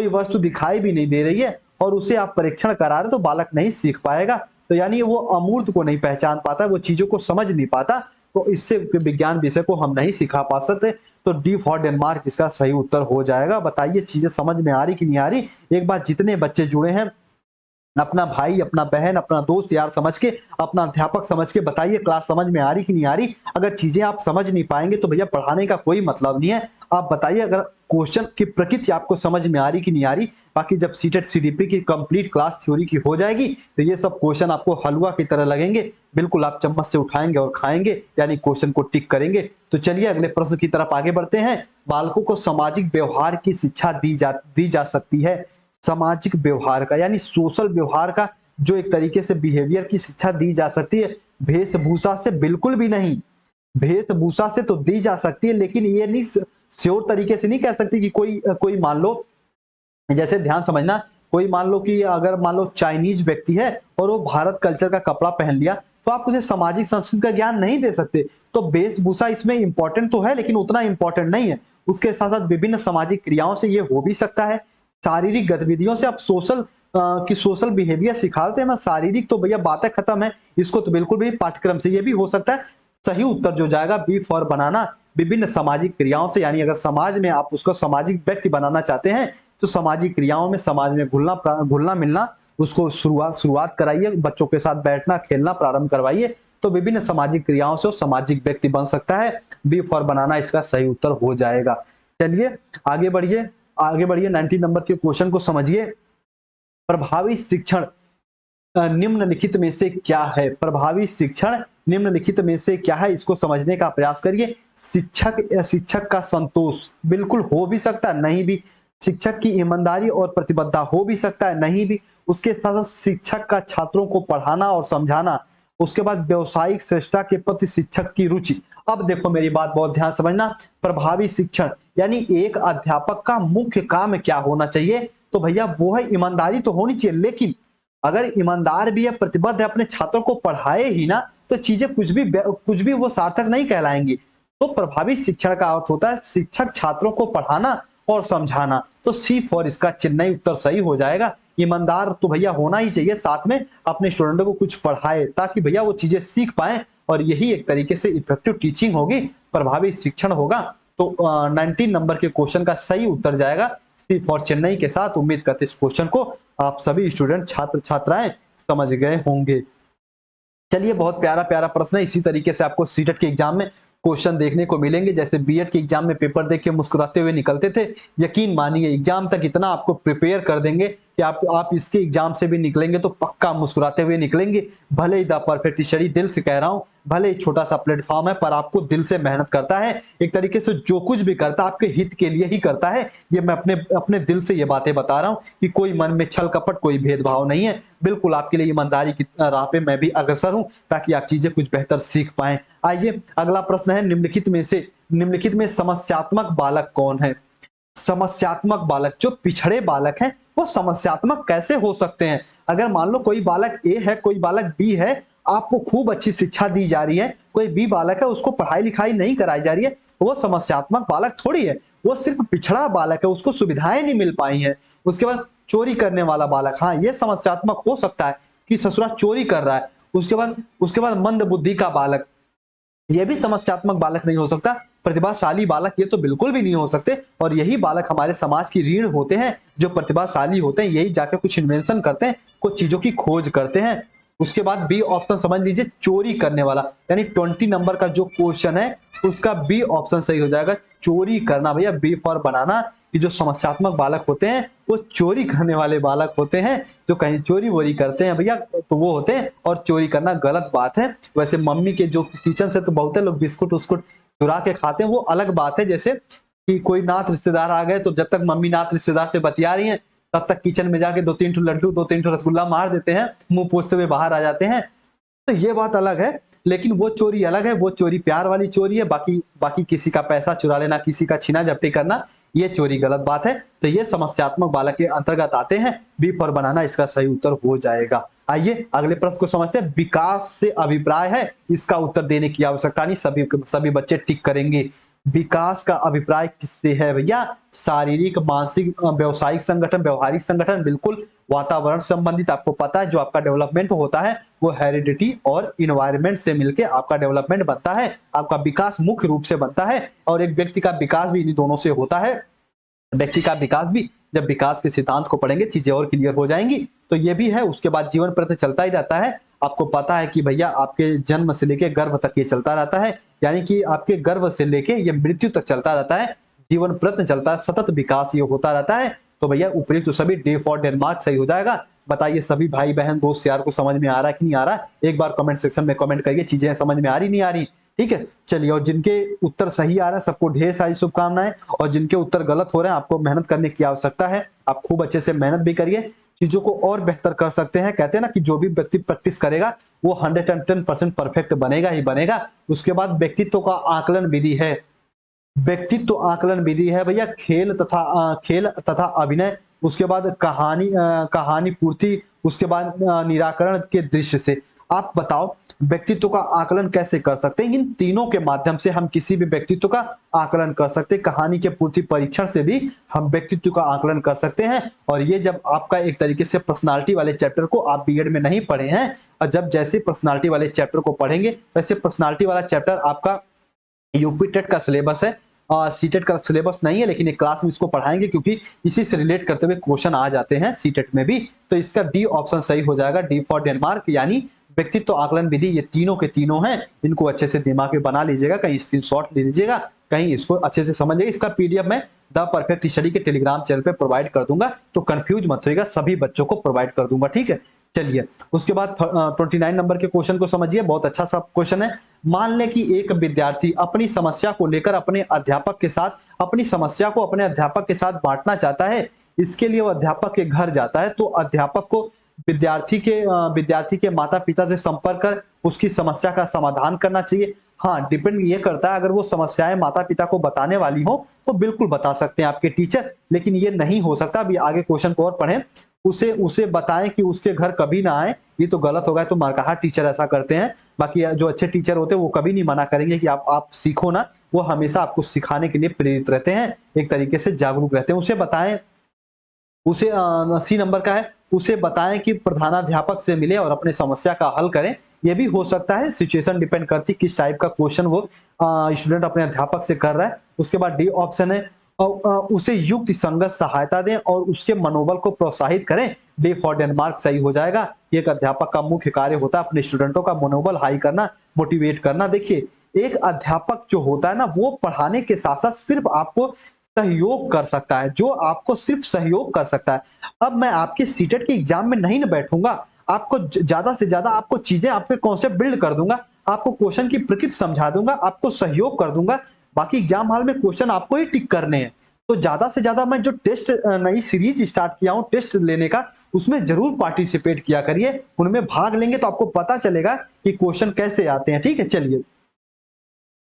वस्तु दिखाई भी नहीं दे रही है और उसे आप परीक्षण करा रहे तो बालक नहीं सीख पाएगा। तो यानी वो अमूर्त को नहीं पहचान पाता, वो चीजों को समझ नहीं पाता। तो इससे विज्ञान विषय को हम नहीं सिखा पा सकते। तो डी फॉर डेनमार्क इसका सही उत्तर हो जाएगा। बताइए चीजें समझ में आ रही कि नहीं आ रही? एक बार जितने बच्चे जुड़े हैं, अपना भाई, अपना बहन, अपना दोस्त यार समझ के, अपना अध्यापक समझ के बताइए क्लास समझ में आ रही कि नहीं आ रही। अगर चीजें आप समझ नहीं पाएंगे तो भैया पढ़ाने का कोई मतलब नहीं है। आप बताइए अगर क्वेश्चन की प्रकृति आपको समझ में आ रही कि नहीं आ रही। बाकी जब सीटेट सीडीपी की कंप्लीट क्लास थ्योरी की हो जाएगी तो ये सब क्वेश्चन आपको हलवा की तरह लगेंगे। बिल्कुल आप चम्मच से उठाएंगे और खाएंगे, यानी क्वेश्चन को टिक करेंगे। तो चलिए अगले प्रश्न की तरफ आगे बढ़ते हैं। बालकों को सामाजिक व्यवहार की शिक्षा दी जा सकती है। सामाजिक व्यवहार का यानी सोशल व्यवहार का जो एक तरीके से बिहेवियर की शिक्षा दी जा सकती है। वेशभूषा से बिल्कुल भी नहीं। वेशभूषा से तो दी जा सकती है, लेकिन ये नहीं श्योर तरीके से नहीं कह सकती कि कोई मान लो, जैसे ध्यान समझना, कोई मान लो कि अगर मान लो चाइनीज व्यक्ति है और वो भारत कल्चर का कपड़ा पहन लिया तो आप उसे सामाजिक संस्कृति का ज्ञान नहीं दे सकते। तो वेशभूषा इसमें इंपॉर्टेंट तो है लेकिन उतना इंपॉर्टेंट नहीं है। उसके साथ साथ विभिन्न सामाजिक क्रियाओं से ये हो भी सकता है। शारीरिक गतिविधियों से आप सोशल बिहेवियर सिखाते हैं। शारीरिक तो भैया बातें खत्म है, इसको तो बिल्कुल भी पाठ्यक्रम से ये भी हो सकता है। सही उत्तर जो जाएगा बी फॉर बनाना, विभिन्न सामाजिक क्रियाओं से, यानी अगर समाज में आप उसको सामाजिक व्यक्ति बनाना चाहते हैं तो सामाजिक क्रियाओं में, समाज में घुलना मिलना, उसको शुरुआत कराइए, बच्चों के साथ बैठना खेलना प्रारंभ करवाइए, तो विभिन्न सामाजिक क्रियाओं से सामाजिक व्यक्ति बन सकता है। बी फॉर बनाना इसका सही उत्तर हो जाएगा। चलिए आगे बढ़िए 19 नंबर के क्वेश्चन को समझिए। प्रभावी शिक्षण निम्नलिखित में से क्या है? प्रभावी शिक्षण निम्नलिखित में से क्या है? इसको समझने का प्रयास करिए। शिक्षक का संतोष बिल्कुल हो भी सकता है, नहीं भी। शिक्षक की ईमानदारी और प्रतिबद्धता हो भी सकता है, नहीं भी। उसके साथ शिक्षक का छात्रों को पढ़ाना और समझाना उसके बाद व्यवसायिक श्रेष्ठता के प्रति शिक्षक की रुचि। अब देखो मेरी बात बहुत ध्यान समझना, प्रभावी शिक्षण यानी एक अध्यापक का मुख्य काम क्या होना चाहिए, तो भैया वो है ईमानदारी तो होनी चाहिए, लेकिन अगर ईमानदार भी है, प्रतिबद्ध है, अपने छात्रों को पढ़ाए ही ना, तो चीजें कुछ भी वो सार्थक नहीं कहलाएंगी। तो प्रभावी शिक्षण का अर्थ होता है शिक्षक छात्रों को पढ़ाना और समझाना। तो सी फॉर इसका चेन्नई उत्तर सही हो जाएगा। ईमानदार तो भैया होना ही चाहिए, साथ में अपने स्टूडेंटों को कुछ पढ़ाए ताकि भैया वो चीजें सीख पाए, और यही एक तरीके से इफेक्टिव टीचिंग होगी, प्रभावी शिक्षण होगा। तो 19 नंबर के क्वेश्चन का सही उत्तर जाएगा सी फॉर चेन्नई के साथ। उम्मीद करते इस क्वेश्चन को आप सभी स्टूडेंट छात्र छात्राएं समझ गए होंगे। चलिए बहुत प्यारा प्यारा प्रश्न है, इसी तरीके से आपको सीटेट के एग्जाम में क्वेश्चन देखने को मिलेंगे। जैसे बीएड के एग्जाम में पेपर देख के मुस्कुराते हुए निकलते थे, यकीन मानिए एग्जाम तक इतना आपको प्रिपेयर कर देंगे कि आप इसके एग्जाम से भी निकलेंगे तो पक्का मुस्कुराते हुए निकलेंगे। भले ही द परफेक्ट स्टडी, दिल से कह रहा हूं, भले ही छोटा सा प्लेटफॉर्म है, पर आपको दिल से मेहनत करता है। एक तरीके से जो कुछ भी करता है आपके हित के लिए ही करता है। ये मैं अपने दिल से ये बातें बता रहा हूँ कि कोई मन में छल कपट, कोई भेदभाव नहीं है। बिल्कुल आपके लिए ईमानदारी की राह पे मैं भी अग्रसर हूँ, ताकि आप चीजें कुछ बेहतर सीख पाएं। आइए अगला प्रश्न है, निम्नलिखित में समस्यात्मक बालक कौन है। समस्यात्मक बालक, जो पिछड़े बालक हैं वो समस्यात्मक कैसे हो सकते हैं। अगर मान लो कोई बालक ए है, कोई बालक बी है, आपको खूब अच्छी शिक्षा दी जा रही है, कोई बी बालक है उसको पढ़ाई लिखाई नहीं कराई जा रही है, वो समस्यात्मक बालक थोड़ी है, वो सिर्फ पिछड़ा बालक है, उसको सुविधाएं नहीं मिल पाई हैं। उसके बाद चोरी करने वाला बालक, हाँ ये समस्यात्मक हो सकता है कि ससुरा चोरी कर रहा है। उसके बाद मंद बुद्धि का बालक, ये भी समस्यात्मक बालक नहीं हो सकता। प्रतिभाशाली बालक ये तो बिल्कुल भी नहीं हो सकते, और यही बालक हमारे समाज की रीढ़ होते हैं, जो प्रतिभाशाली होते हैं, यही जाकर कुछ इन्वेंशन करते हैं, कुछ चीजों की खोज करते हैं। उसके बाद बी ऑप्शन समझ लीजिए, चोरी करने वाला, यानी 20 नंबर का जो क्वेश्चन है उसका बी ऑप्शन सही हो जाएगा, चोरी करना। भैया बी फॉर बनाना, कि जो समस्यात्मक बालक होते हैं वो चोरी करने वाले बालक होते हैं, जो कहीं चोरी वोरी करते हैं भैया तो वो होते हैं, और चोरी करना गलत बात है। वैसे मम्मी के जो किचन से तो बहुत लोग बिस्कुट उस्कुट चुरा के खाते हैं, वो अलग बात है। जैसे कि कोई नाथ रिश्तेदार आ गए तो जब तक मम्मी नाथ रिश्तेदार से बतिया रही है तब तक किचन में जाके 2-3 लड्डू 2-3 रसगुल्ला मार देते हैं, मुंह पोछते हुए बाहर आ जाते हैं, तो ये बात अलग है। लेकिन वो चोरी अलग है, वो चोरी प्यार वाली चोरी है। बाकी किसी का पैसा चुरा लेना, किसी का छीना झपटी करना, ये चोरी गलत बात है। तो ये समस्यात्मक बालक के अंतर्गत आते हैं, बी पर बनाना इसका सही उत्तर हो जाएगा। आइए अगले प्रश्न को समझते हैं। विकास से अभिप्राय है, इसका उत्तर देने की आवश्यकता नहीं, सभी बच्चे टिक करेंगे। विकास का अभिप्राय किससे है भैया? शारीरिक, मानसिक, व्यवसायिक संगठन, व्यवहारिक संगठन, बिल्कुल वातावरण संबंधित। आपको पता है जो आपका डेवलपमेंट होता है वो हेरिडिटी और इन्वायरमेंट से मिलके आपका डेवलपमेंट बनता है, आपका विकास मुख्य रूप से बनता है, और एक व्यक्ति का विकास भी इन्हीं दोनों से होता है। व्यक्ति का विकास भी, जब विकास के सिद्धांत को पढ़ेंगे चीजें और क्लियर हो जाएंगी। तो ये भी है। उसके बाद जीवन प्रयत्न चलता ही रहता है। आपको पता है कि भैया आपके जन्म से लेके गर्भ तक ये चलता रहता है, यानी कि आपके गर्भ से लेके ये मृत्यु तक चलता रहता है, जीवन प्रयत्न चलता है, सतत विकास ये होता रहता है। तो भैया उपयुक्त तो सभी डी फॉर डेनमार्क सही हो जाएगा। बताइए सभी भाई बहन दोस्त यार को समझ में आ रहा है कि नहीं आ रहा? एक बार कमेंट सेक्शन में कमेंट करिए, चीजें समझ में आ रही नहीं आ रही, ठीक है। चलिए, और जिनके उत्तर सही आ रहा है सबको ढेर सारी शुभकामनाएं, और जिनके उत्तर गलत हो रहे हैं आपको मेहनत करने की आवश्यकता है। आप खूब अच्छे से मेहनत भी करिए, चीजों को और बेहतर कर सकते हैं। कहते हैं ना कि जो भी व्यक्ति प्रैक्टिस करेगा वो 110% परफेक्ट बनेगा ही बनेगा। उसके बाद व्यक्तित्व का आकलन विधि है, व्यक्तित्व आकलन विधि है भैया, खेल तथा अभिनय, उसके बाद कहानी पूर्ति, उसके बाद निराकरण के दृश्य से। आप बताओ व्यक्तित्व का आकलन कैसे कर सकते हैं? इन तीनों के माध्यम से हम किसी भी व्यक्तित्व का आकलन कर सकते हैं। कहानी के पूर्ति परीक्षण से भी हम व्यक्तित्व का आकलन कर सकते हैं। और ये जब आपका एक तरीके से पर्सनालिटी वाले चैप्टर को आप बीएड में नहीं पढ़े हैं, और जब जैसे पर्सनालिटी वाले चैप्टर को पढ़ेंगे वैसे पर्सनालिटी वाला चैप्टर आपका यूपी टेट का सिलेबस है, सीटेट का सिलेबस नहीं है, लेकिन एक क्लास में इसको पढ़ाएंगे क्योंकि इसी से रिलेट करते हुए क्वेश्चन आ जाते हैं सीटेट में भी। तो इसका डी ऑप्शन सही हो जाएगा, डी फॉर डेनमार्क, यानी व्यक्तित्व आकलन विधि। ये तीनों के तीनों हैं, इनको अच्छे से दिमाग में बना लीजिएगा, कहीं स्क्रीनशॉट ले लीजिएगा, कहीं इसको अच्छे से समझिएगा। इसका पीडीएफ मैं द परफेक्ट स्टडी के टेलीग्राम चैनल पे प्रोवाइड कर दूंगा, तो कंफ्यूज मत होइएगा, सभी बच्चों को प्रोवाइड कर दूंगा, ठीक है। चलिए, उसके बाद 29 नंबर के क्वेश्चन को समझिए, बहुत अच्छा सा क्वेश्चन है। मान लें कि एक विद्यार्थी अपनी समस्या को लेकर अपने अध्यापक के साथ बांटना चाहता है। इसके लिए वो अध्यापक के घर जाता है, तो अध्यापक को विद्यार्थी के माता पिता से संपर्क कर उसकी समस्या का समाधान करना चाहिए। हाँ, डिपेंड ये करता है, अगर वो समस्याएं माता पिता को बताने वाली हो तो बिल्कुल बता सकते हैं आपके टीचर, लेकिन ये नहीं हो सकता। अभी आगे क्वेश्चन को और पढ़ें। उसे उसे बताएं कि उसके घर कभी ना आए, ये तो गलत होगा, तो मारकाहा टीचर ऐसा करते हैं। बाकी जो अच्छे टीचर होते हैं वो कभी नहीं मना करेंगे कि आप सीखो ना, वो हमेशा आपको सिखाने के लिए प्रेरित रहते हैं, एक तरीके से जागरूक रहते हैं। उसे बताएं, उसे सी नंबर का है, उसे बताएं कि प्रधानाध्यापक से मिले और अपने समस्या का हल करें। ये भी हो सकता है, सिचुएशन डिपेंड करती है किस टाइप का क्वेश्चन वो स्टूडेंट अपने अध्यापक से कर रहा है। उसके बाद डी ऑप्शन है, उसे युक्त संगत सहायता दें और उसके मनोबल को प्रोत्साहित करें। डी फॉर डेनमार्क सही हो जाएगा। एक अध्यापक का मुख्य कार्य होता है अपने स्टूडेंटों का मनोबल हाई करना, मोटिवेट करना। देखिए, एक अध्यापक जो होता है ना, वो पढ़ाने के साथ साथ सिर्फ आपको सहयोग कर सकता है, जो आपको सिर्फ सहयोग कर सकता है। अब मैं आपके सीटेट के एग्जाम में नहीं ना बैठूंगा, आपको ज्यादा से ज्यादा आपको चीजें, आपके कॉन्सेप्ट बिल्ड कर दूंगा, आपको क्वेश्चन की प्रकृति समझा दूंगा, आपको सहयोग कर दूंगा। बाकी एग्जाम हॉल में क्वेश्चन आपको ही टिक करने हैं। तो ज्यादा से ज्यादा मैं जो टेस्ट नई सीरीज स्टार्ट किया हूं टेस्ट लेने का, उसमें जरूर पार्टिसिपेट किया करिए। उनमें भाग लेंगे तो आपको पता चलेगा कि क्वेश्चन कैसे आते हैं। ठीक है, चलिए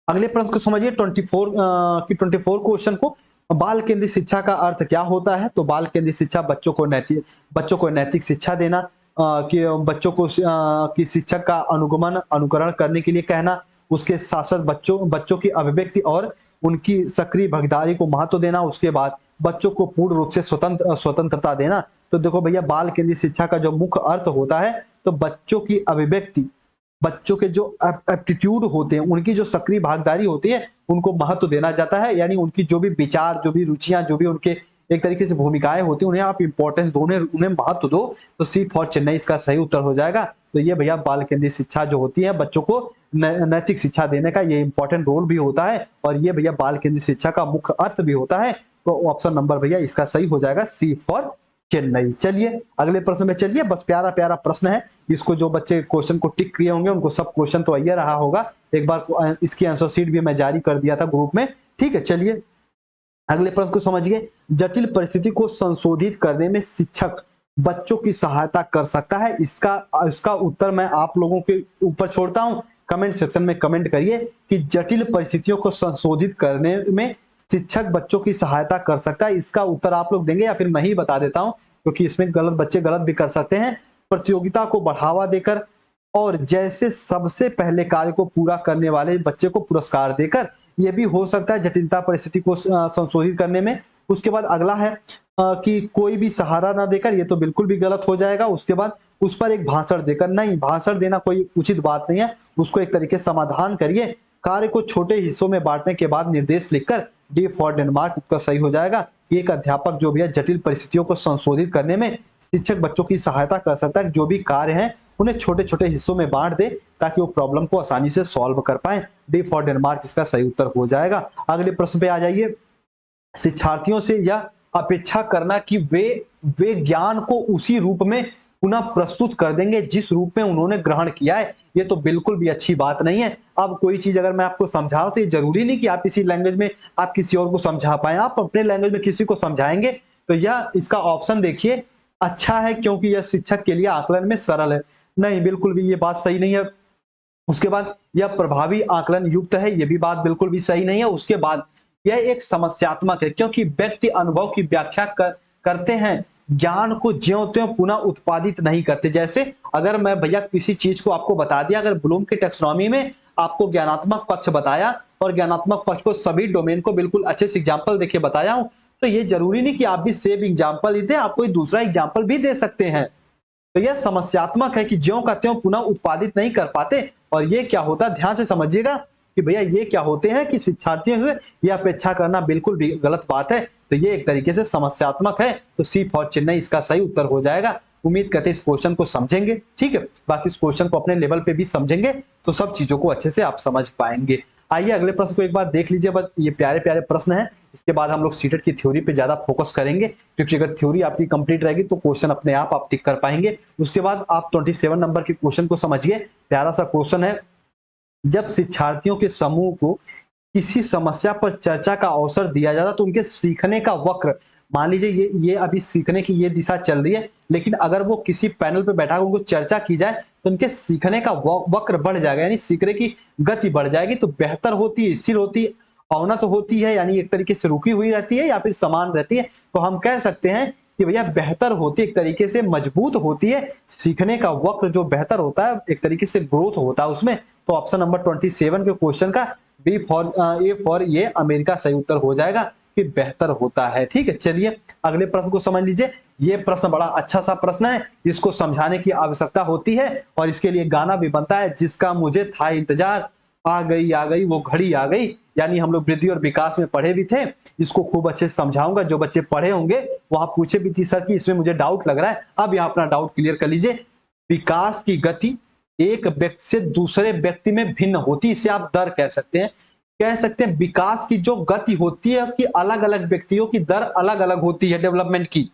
अगले प्रश्न को समझिए। 24 क्वेश्चन को, बाल केंद्रित शिक्षा का अर्थ क्या होता है? तो बाल केंद्रित शिक्षा बच्चों को नैतिक शिक्षा देना, कि बच्चों को कि शिक्षक का अनुकरण करने के लिए कहना, उसके साथ साथ बच्चों की अभिव्यक्ति और उनकी सक्रिय भागीदारी को महत्व देना, उसके बाद बच्चों को पूर्ण रूप से स्वतंत्रता देना। तो देखो भैया, बाल केंद्रित शिक्षा का जो मुख्य अर्थ होता है, तो बच्चों की अभिव्यक्ति, बच्चों के जो एप्टीट्यूड होते हैं, उनकी जो सक्रिय भागीदारी होती है, उनको महत्व देना जाता है। यानी उनकी जो भी विचार, जो भी रुचियां, जो भी उनके एक तरीके से भूमिकाएं होती हैं, उन्हें आप इंपॉर्टेंस दो, उन्हें महत्व दो। तो सी फॉर चेन्नई इसका सही उत्तर हो जाएगा। तो ये भैया बाल केंद्रित शिक्षा जो होती है, बच्चों को नैतिक शिक्षा देने का ये इंपॉर्टेंट रोल भी होता है, और ये भैया बाल केंद्रित शिक्षा का मुख्य अर्थ भी होता है। तो ऑप्शन नंबर भैया इसका सही हो जाएगा, सी फॉर चेन्नई। चलिए अगले प्रश्न में चलिए। बस प्यारा प्यारा प्रश्न है, इसको जो बच्चे क्वेश्चन को टिक किए होंगे उनको सब क्वेश्चन तो आइए रहा होगा। एक बार इसकी आंसर शीट भी मैं जारी कर दिया था ग्रुप में। ठीक है, चलिए अगले प्रश्न को समझिए। जटिल परिस्थिति को संशोधित करने में शिक्षक बच्चों की सहायता कर सकता है? इसका उत्तर मैं आप लोगों के ऊपर छोड़ता हूं। कमेंट सेक्शन में कमेंट करिए कि जटिल परिस्थितियों को संशोधित करने में शिक्षक बच्चों की सहायता कर सकता है। इसका उत्तर आप लोग देंगे या फिर मैं ही बता देता हूं, क्योंकि इसमें बच्चे गलत भी कर सकते हैं। प्रतियोगिता को बढ़ावा देकर और जैसे सबसे पहले कार्य को पूरा करने वाले बच्चे को पुरस्कार देकर, यह भी हो सकता है जटिलता परिस्थिति को संशोधित करने में। उसके बाद अगला है कि कोई भी सहारा ना देकर, ये तो बिल्कुल भी गलत हो जाएगा। उसके बाद उस पर एक भाषण देकर, नहीं, भाषण देना कोई उचित बात नहीं है, उसको एक तरीके से समाधान करिए। कार्य को छोटे हिस्सों में बांटने के बाद निर्देश लिखकर, डी फॉर डेनमार्क का सही हो जाएगा। एक अध्यापक जो भी है जटिल परिस्थितियों को संशोधित करने में शिक्षक बच्चों की सहायता कर सकता है। जो भी कार्य है उन्हें छोटे छोटे हिस्सों में बांट दे ताकि वो प्रॉब्लम को आसानी से सॉल्व कर पाए। डी फॉर डेनमार्क इसका सही उत्तर हो जाएगा। अगले प्रश्न पे आ जाइए। शिक्षार्थियों से यह अपेक्षा करना कि वे ज्ञान को उसी रूप में पुनः प्रस्तुत कर देंगे जिस रूप में उन्होंने ग्रहण किया है, ये तो बिल्कुल भी अच्छी बात नहीं है। अब कोई चीज अगर मैं आपको समझा रहा हूं तो ये जरूरी नहीं कि आप इसी लैंग्वेज में आप किसी और को समझा पाए। आप अपने लैंग्वेज में किसी को समझाएंगे तो यह इसका ऑप्शन देखिए अच्छा है, क्योंकि यह शिक्षक के लिए आकलन में सरल है। नहीं, बिल्कुल भी ये बात सही नहीं है। उसके बाद यह प्रभावी आकलन युक्त है, यह भी बात बिल्कुल भी सही नहीं है। उसके बाद यह एक समस्यात्मक है, क्योंकि व्यक्ति अनुभव की व्याख्या करते हैं, ज्ञान को ज्यों त्यों पुनः उत्पादित नहीं करते। जैसे अगर मैं भैया किसी चीज को आपको बता दिया, अगर ब्लूम के टेक्सोनॉमी में आपको ज्ञानात्मक पक्ष बताया और ज्ञानात्मक पक्ष को सभी डोमेन को बिल्कुल अच्छे से एग्जाम्पल देके बताया हूं, तो ये जरूरी नहीं कि आप भी सेम एग्जाम्पल ही दें, आप कोई दूसरा एग्जाम्पल भी दे सकते हैं। तो यह समस्यात्मक है कि ज्यों का त्यों पुनः उत्पादित नहीं कर पाते। और ये क्या होता है, ध्यान से समझिएगा कि भैया ये क्या होते हैं कि शिक्षार्थियों से यह अपेक्षा करना बिल्कुल भी गलत बात है। तो ये एक तरीके से समस्यात्मक है। तो सी फॉर चेन्नई इसका सही उत्तर हो जाएगा। उम्मीद करते हैं इस क्वेश्चन को समझेंगे। ठीक है, बाकी इस क्वेश्चन को अपने लेवल पे भी समझेंगे तो सब चीजों को अच्छे से आप समझ पाएंगे। आइए अगले प्रश्न को एक बार देख लीजिए। बस ये प्यारे प्यारे प्रश्न है, इसके बाद हम लोग सीटेट की थ्योरी पे ज्यादा फोकस करेंगे, क्योंकि अगर थ्योरी आपकी कंप्लीट रहेगी तो क्वेश्चन अपने आप टिक कर पाएंगे। उसके बाद आप 27 नंबर के क्वेश्चन को समझिए। प्यारा सा क्वेश्चन है, जब शिक्षार्थियों के समूह को किसी समस्या पर चर्चा का अवसर दिया जाता तो उनके सीखने का वक्र मान लीजिए ये अभी सीखने की ये दिशा चल रही है, लेकिन अगर वो किसी पैनल पे बैठा उनको चर्चा की जाए तो उनके सीखने का वक्र बढ़ जाएगा, यानी सीखने की गति बढ़ जाएगी, तो बेहतर होती है, स्थिर होती है, अवनत होती है, यानी एक तरीके से रुकी हुई रहती है या फिर समान रहती है। तो हम कह सकते हैं कि भैया बेहतर होती है, एक तरीके से मजबूत होती है, सीखने का वक्र जो बेहतर होता है, एक तरीके से ग्रोथ होता है उसमें। तो ऑप्शन नंबर 27 के क्वेश्चन का बी फॉर ए फॉर ये अमेरिका सही उत्तर हो जाएगा कि बेहतर होता है। ठीक है, चलिए अगले प्रश्न को समझ लीजिए। ये प्रश्न बड़ा अच्छा सा प्रश्न है, इसको समझाने की आवश्यकता होती है और इसके लिए गाना भी बनता है, जिसका मुझे था इंतजार, आ गई वो घड़ी आ गई। यानी हम लोग वृद्धि और विकास में पढ़े भी थे, इसको खूब अच्छे से समझाऊंगा। जो बच्चे पढ़े होंगे वहां पूछे भी थी सर कि इसमें मुझे डाउट लग रहा है, अब यहाँ अपना डाउट क्लियर कर लीजिए। विकास की गति एक व्यक्ति से दूसरे व्यक्ति में भिन्न होती है, इसे आप दर कह सकते हैं। कह सकते हैं विकास की जो गति होती है कि अलग अलग व्यक्तियों की दर अलग अलग होती है, डेवलपमेंट की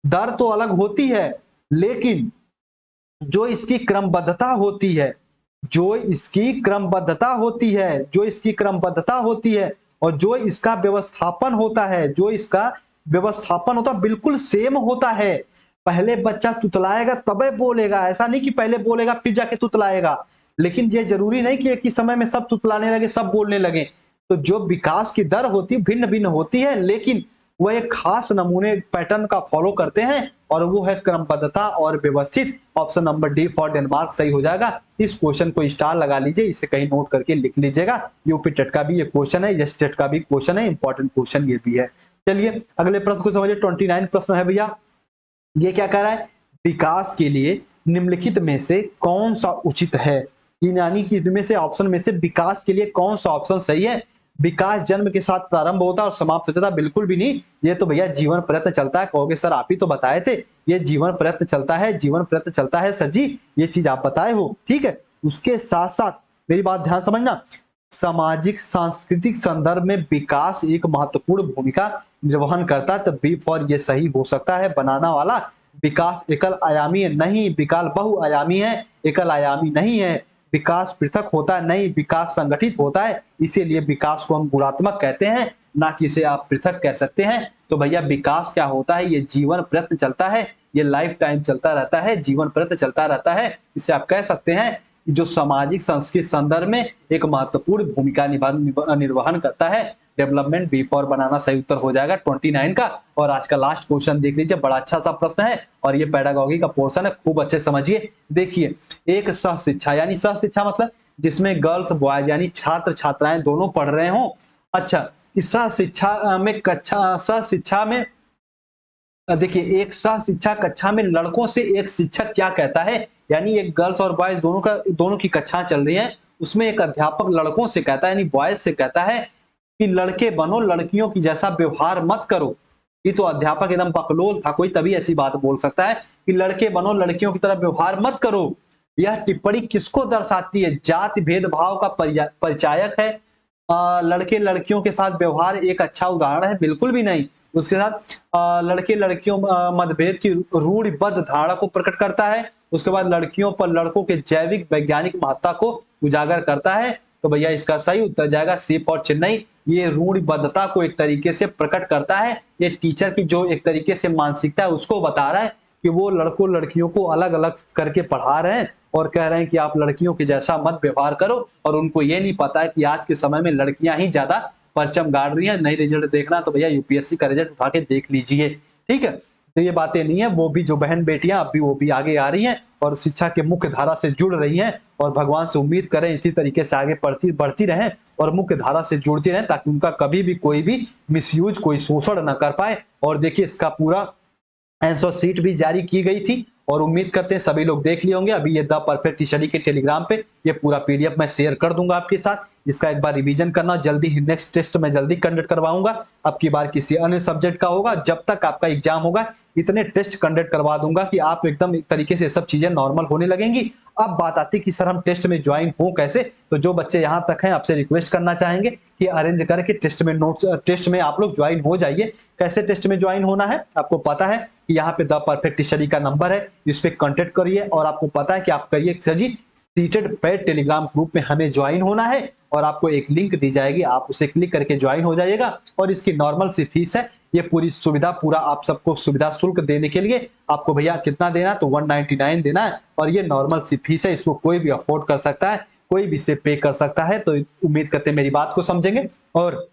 दर तो अलग होती है, लेकिन जो इसकी क्रमबद्धता होती है, जो इसकी क्रमबद्धता होती है, जो इसकी क्रमबद्धता होती है और जो इसका व्यवस्थापन होता है, जो इसका व्यवस्थापन होता है बिल्कुल सेम होता है। पहले बच्चा तुतलाएगा तबे बोलेगा, ऐसा नहीं कि पहले बोलेगा फिर जाके तुतलाएगा। लेकिन ये जरूरी नहीं कि एक ही समय में सब तुतलाने लगे, सब बोलने लगे। तो जो विकास की दर होती है भिन्न भिन्न होती है, लेकिन वह एक खास नमूने पैटर्न का फॉलो करते हैं और वो है क्रमबद्धता और व्यवस्थित। Option number D for Denmark सही हो जाएगा। इस क्वेश्चन को स्टार लगा लीजिए, इसे कहीं नोट करके लिख लीजिएगा। यूपी टेट का भी ये क्वेश्चन है, एस टेट का भी क्वेश्चन है, इंपॉर्टेंट क्वेश्चन ये भी है। चलिए अगले प्रश्न को समझिए। 29 प्रश्न है भैया, ये क्या कह रहा है, विकास के लिए निम्नलिखित में से कौन सा उचित है, यानी कि इनमें से ऑप्शन में से विकास के लिए कौन सा ऑप्शन सही है। विकास जन्म के साथ प्रारंभ होता है और समाप्त होता है, बिल्कुल भी नहीं। ये तो भैया जीवन प्रयत्न चलता है। कहोगे सर आप ही तो बताए थे ये जीवन प्रयत्न चलता है, जीवन प्रयत्न चलता है सर जी, ये चीज आप बताए हो, ठीक है। उसके साथ साथ मेरी बात ध्यान समझना, सामाजिक सांस्कृतिक संदर्भ में विकास एक महत्वपूर्ण भूमिका निर्वहन करता है, तो बी फॉर ये सही हो सकता है। बनाना वाला विकास एकल आयामी है, नहीं, विकास बहुआयामी है, एकल आयामी नहीं है। विकास पृथक होता है, नहीं, विकास संगठित होता है, इसीलिए विकास को हम गुणात्मक कहते हैं, ना कि इसे आप पृथक कह सकते हैं। तो भैया विकास क्या होता है, ये जीवन प्रयत्न चलता है, ये लाइफ टाइम चलता रहता है, जीवन प्रयत्न चलता रहता है। इसे आप कह सकते हैं जो सामाजिक सांस्कृतिक संदर्भ में एक महत्वपूर्ण भूमिका निर्वहन करता है। डेवलपमेंट बी फॉर बनाना सही उत्तर हो जाएगा 29 का। और आज का लास्ट क्वेश्चन देख लीजिए, बड़ा अच्छा सा प्रश्न है और ये पेडागॉजी का पोर्शन है, खूब अच्छे समझिए। देखिए, एक सह शिक्षा, यानी सह शिक्षा मतलब जिसमें गर्ल्स बॉयज यानी छात्र छात्राएं दोनों पढ़ रहे हों। अच्छा, इस सह शिक्षा में सह शिक्षा में देखिए, एक सह शिक्षा कक्षा में लड़कों से एक शिक्षक क्या कहता है, यानी एक गर्ल्स और बॉयज दोनों की कक्षा चल रही है, उसमें एक अध्यापक लड़कों से कहता है, यानी बॉयज से कहता है कि लड़के बनो, लड़कियों की जैसा व्यवहार मत करो। ये तो अध्यापक एकदम बकलोल था, कोई तभी ऐसी बात बोल सकता है कि लड़के बनो, लड़कियों की तरह व्यवहार मत करो। यह टिप्पणी किसको दर्शाती है, जाति भेदभाव का परिचायक है। लड़के लड़कियों के साथ व्यवहार एक अच्छा उदाहरण है, बिल्कुल भी नहीं। उसके साथ लड़के लड़कियों मतभेद की रूढ़िबद्ध धारणा को प्रकट करता है। उसके बाद लड़कियों पर लड़कों के जैविक वैज्ञानिक महत्ता को उजागर करता है। तो भैया इसका सही उत्तर जाएगा सी फॉर चेन्नई। ये रूढ़िबद्धता को एक तरीके से प्रकट करता है, ये टीचर की जो एक तरीके से मानसिकता है उसको बता रहा है कि वो लड़कों लड़कियों को अलग अलग करके पढ़ा रहे हैं और कह रहे हैं कि आप लड़कियों के जैसा मत व्यवहार करो। और उनको ये नहीं पता है कि आज के समय में लड़कियां ही ज्यादा परचम गाड़ रही है। नई रिजल्ट देखना तो भैया यूपीएससी का रिजल्ट उठा के देख लीजिए, ठीक है। तो ये बातें नहीं है, वो भी जो बहन बेटियां अब भी वो भी आगे आ रही हैं और शिक्षा के मुख्य धारा से जुड़ रही हैं और भगवान से उम्मीद करें इसी तरीके से आगे बढ़ती रहें और मुख्य धारा से जुड़ती रहें, ताकि उनका कभी भी कोई भी मिसयूज, कोई शोषण न कर पाए। और देखिए इसका पूरा आंसर शीट भी जारी की गई थी और उम्मीद करते हैं सभी लोग देख लिए होंगे। अभी ये द परफेक्ट स्टडी के टेलीग्राम पे ये पूरा पीडीएफ मैं शेयर कर दूंगा आपके साथ, इसका एक बार रिवीजन करना। जल्दी ही नेक्स्ट टेस्ट में जल्दी कंडक्ट करवाऊंगा, अब की बार किसी अन्य सब्जेक्ट का होगा। जब तक आपका एग्जाम होगा इतने टेस्ट कंडक्ट करवा दूंगा कि आप एकदम एक तरीके से सब चीजें नॉर्मल होने लगेंगी। अब बात आती कि सर हम टेस्ट में ज्वाइन हो कैसे, तो जो बच्चे यहाँ तक हैं आपसे रिक्वेस्ट करना चाहेंगे कि अरेंज करके टेस्ट में आप लोग ज्वाइन हो जाइए। कैसे टेस्ट में ज्वाइन होना है आपको पता है कि यहाँ पे द परफेक्ट स्टडी का नंबर है, इस पे कांटेक्ट करिए और आपको पता है कि आप करिए सर जी सीटेड पेड टेलीग्राम ग्रुप में हमें ज्वाइन होना है और आपको एक लिंक दी जाएगी, आप उसे क्लिक करके ज्वाइन हो जाइएगा। और इसकी नॉर्मल सी फीस है ये पूरी सुविधा पूरा आप सबको सुविधा शुल्क देने के लिए आपको भैया कितना देना है, तो 199 देना है और ये नॉर्मल सी फीस है, इसको कोई भी अफोर्ड कर सकता है, कोई भी इसे पे कर सकता है। तो उम्मीद करते हैं मेरी बात को समझेंगे। और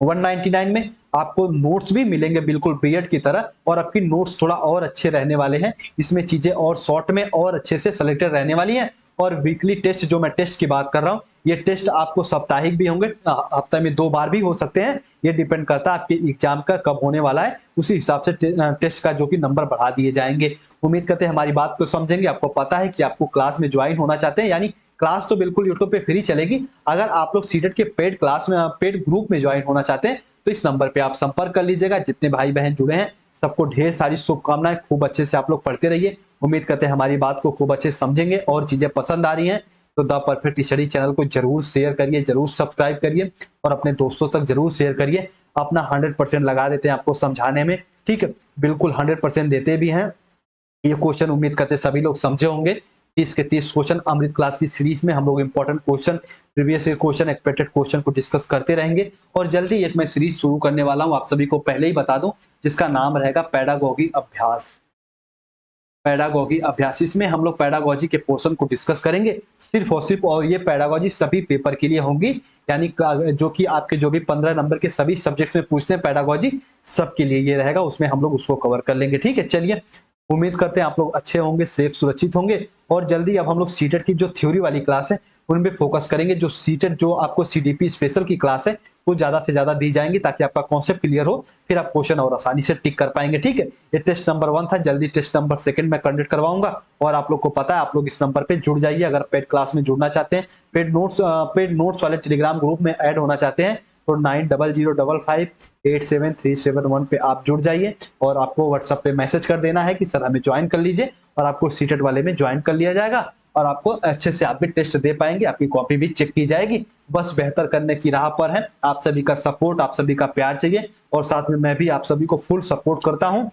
199 में आपको नोट्स भी मिलेंगे बिल्कुल बीएड की तरह, और आपकी नोट्स थोड़ा और अच्छे रहने वाले हैं, इसमें चीजें और शॉर्ट में और अच्छे से सिलेक्टेड रहने वाली हैं। और वीकली टेस्ट, जो मैं टेस्ट की बात कर रहा हूँ, ये टेस्ट आपको साप्ताहिक भी होंगे, हफ्ते में 2 बार भी हो सकते हैं, ये डिपेंड करता है आपके एग्जाम का कब होने वाला है, उसी हिसाब से टेस्ट का जो कि नंबर बढ़ा दिए जाएंगे। उम्मीद करते हैं हमारी बात को समझेंगे। आपको पता है कि आपको क्लास में ज्वाइन होना चाहते हैं, यानी क्लास तो बिल्कुल यूट्यूब पे फ्री चलेगी। अगर आप लोग सीटेट के पेड क्लास में पेड ग्रुप में ज्वाइन होना चाहते हैं तो इस नंबर पे आप संपर्क कर लीजिएगा। जितने भाई बहन जुड़े हैं सबको ढेर सारी शुभकामनाएं, खूब अच्छे से आप लोग पढ़ते रहिए। उम्मीद करते हैं हमारी बात को खूब अच्छे से समझेंगे और चीजें पसंद आ रही हैं तो द परफेक्ट स्टडी चैनल को जरूर शेयर करिए, जरूर सब्सक्राइब करिए और अपने दोस्तों तक जरूर शेयर करिए। अपना 100% लगा देते हैं आपको समझाने में, ठीक है, बिल्कुल 100% देते भी हैं। ये क्वेश्चन उम्मीद करते हैं सभी लोग समझे होंगे। 30 के 30 क्वेश्चन अमृत क्लास की सीरीज में हम लोग important question, previous year question, expected question को डिस्कस करते रहेंगे। और जल्दी एक मैं सीरीज शुरू करने वाला हूं, आप सभी को पहले ही बता दूं, जिसका नाम रहेगा पेडागोगी अभ्यास। पेडागोगी अभ्यास, इसमें हम लोग पेडागोजी के पोर्शन को डिस्कस करेंगे सिर्फ और सिर्फ, और ये पेडागोजी सभी पेपर के लिए होंगी, यानी जो कि आपके जो भी 15 नंबर के सभी सब्जेक्ट्स में पूछते हैं पेडागोजी, सबके लिए ये रहेगा, उसमें हम लोग उसको कवर कर लेंगे। ठीक है, चलिए उम्मीद करते हैं आप लोग अच्छे होंगे, सेफ सुरक्षित होंगे। और जल्दी अब हम लोग सीटेट की जो थ्योरी वाली क्लास है उन पे फोकस करेंगे। जो सीटेट जो आपको सीडीपी स्पेशल की क्लास है वो ज्यादा से ज्यादा दी जाएंगी, ताकि आपका कॉन्सेप्ट क्लियर हो, फिर आप क्वेश्चन और आसानी से टिक कर पाएंगे। ठीक है, ये टेस्ट नंबर 1 था, जल्दी टेस्ट नंबर 2 मैं कंडक्ट करवाऊंगा। और आप लोग को पता है, आप लोग इस नंबर पे जुड़ जाइए अगर पेड क्लास में जुड़ना चाहते हैं, पेड नोट्स वाले टेलीग्राम ग्रुप में ऐड होना चाहते हैं तो 9005587371 पे आप जुड़ जाइए। और आपको व्हाट्सएप पे मैसेज कर देना है कि सर हमें ज्वाइन कर लीजिए, और आपको सीटेट वाले में ज्वाइन कर लिया जाएगा और आपको अच्छे से आप भी टेस्ट दे पाएंगे, आपकी कॉपी भी चेक की जाएगी। बस बेहतर करने की राह पर है, आप सभी का सपोर्ट, आप सभी का प्यार चाहिए, और साथ में मैं भी आप सभी को फुल सपोर्ट करता हूं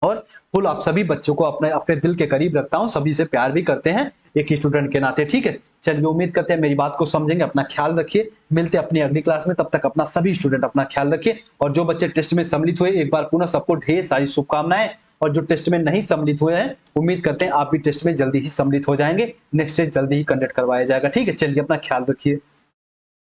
और फुल आप सभी बच्चों को अपने अपने दिल के करीब रखता हूं, सभी से प्यार भी करते हैं एक ही स्टूडेंट के नाते। ठीक है, चलिए उम्मीद करते हैं मेरी बात को समझेंगे। अपना ख्याल रखिए, मिलते हैं अपनी अगली क्लास में, तब तक अपना सभी स्टूडेंट अपना ख्याल रखिए। और जो बच्चे टेस्ट में सम्मिलित हुए, एक बार पुनः सबको ढेर सारी शुभकामनाएं। और जो टेस्ट में नहीं सम्मिलित हुए हैं, उम्मीद करते हैं आप भी टेस्ट में जल्दी ही सम्मिलित हो जाएंगे, नेक्स्ट टेस्ट जल्दी ही कंडक्ट करवाया जाएगा। ठीक है, चलिए अपना ख्याल रखिए।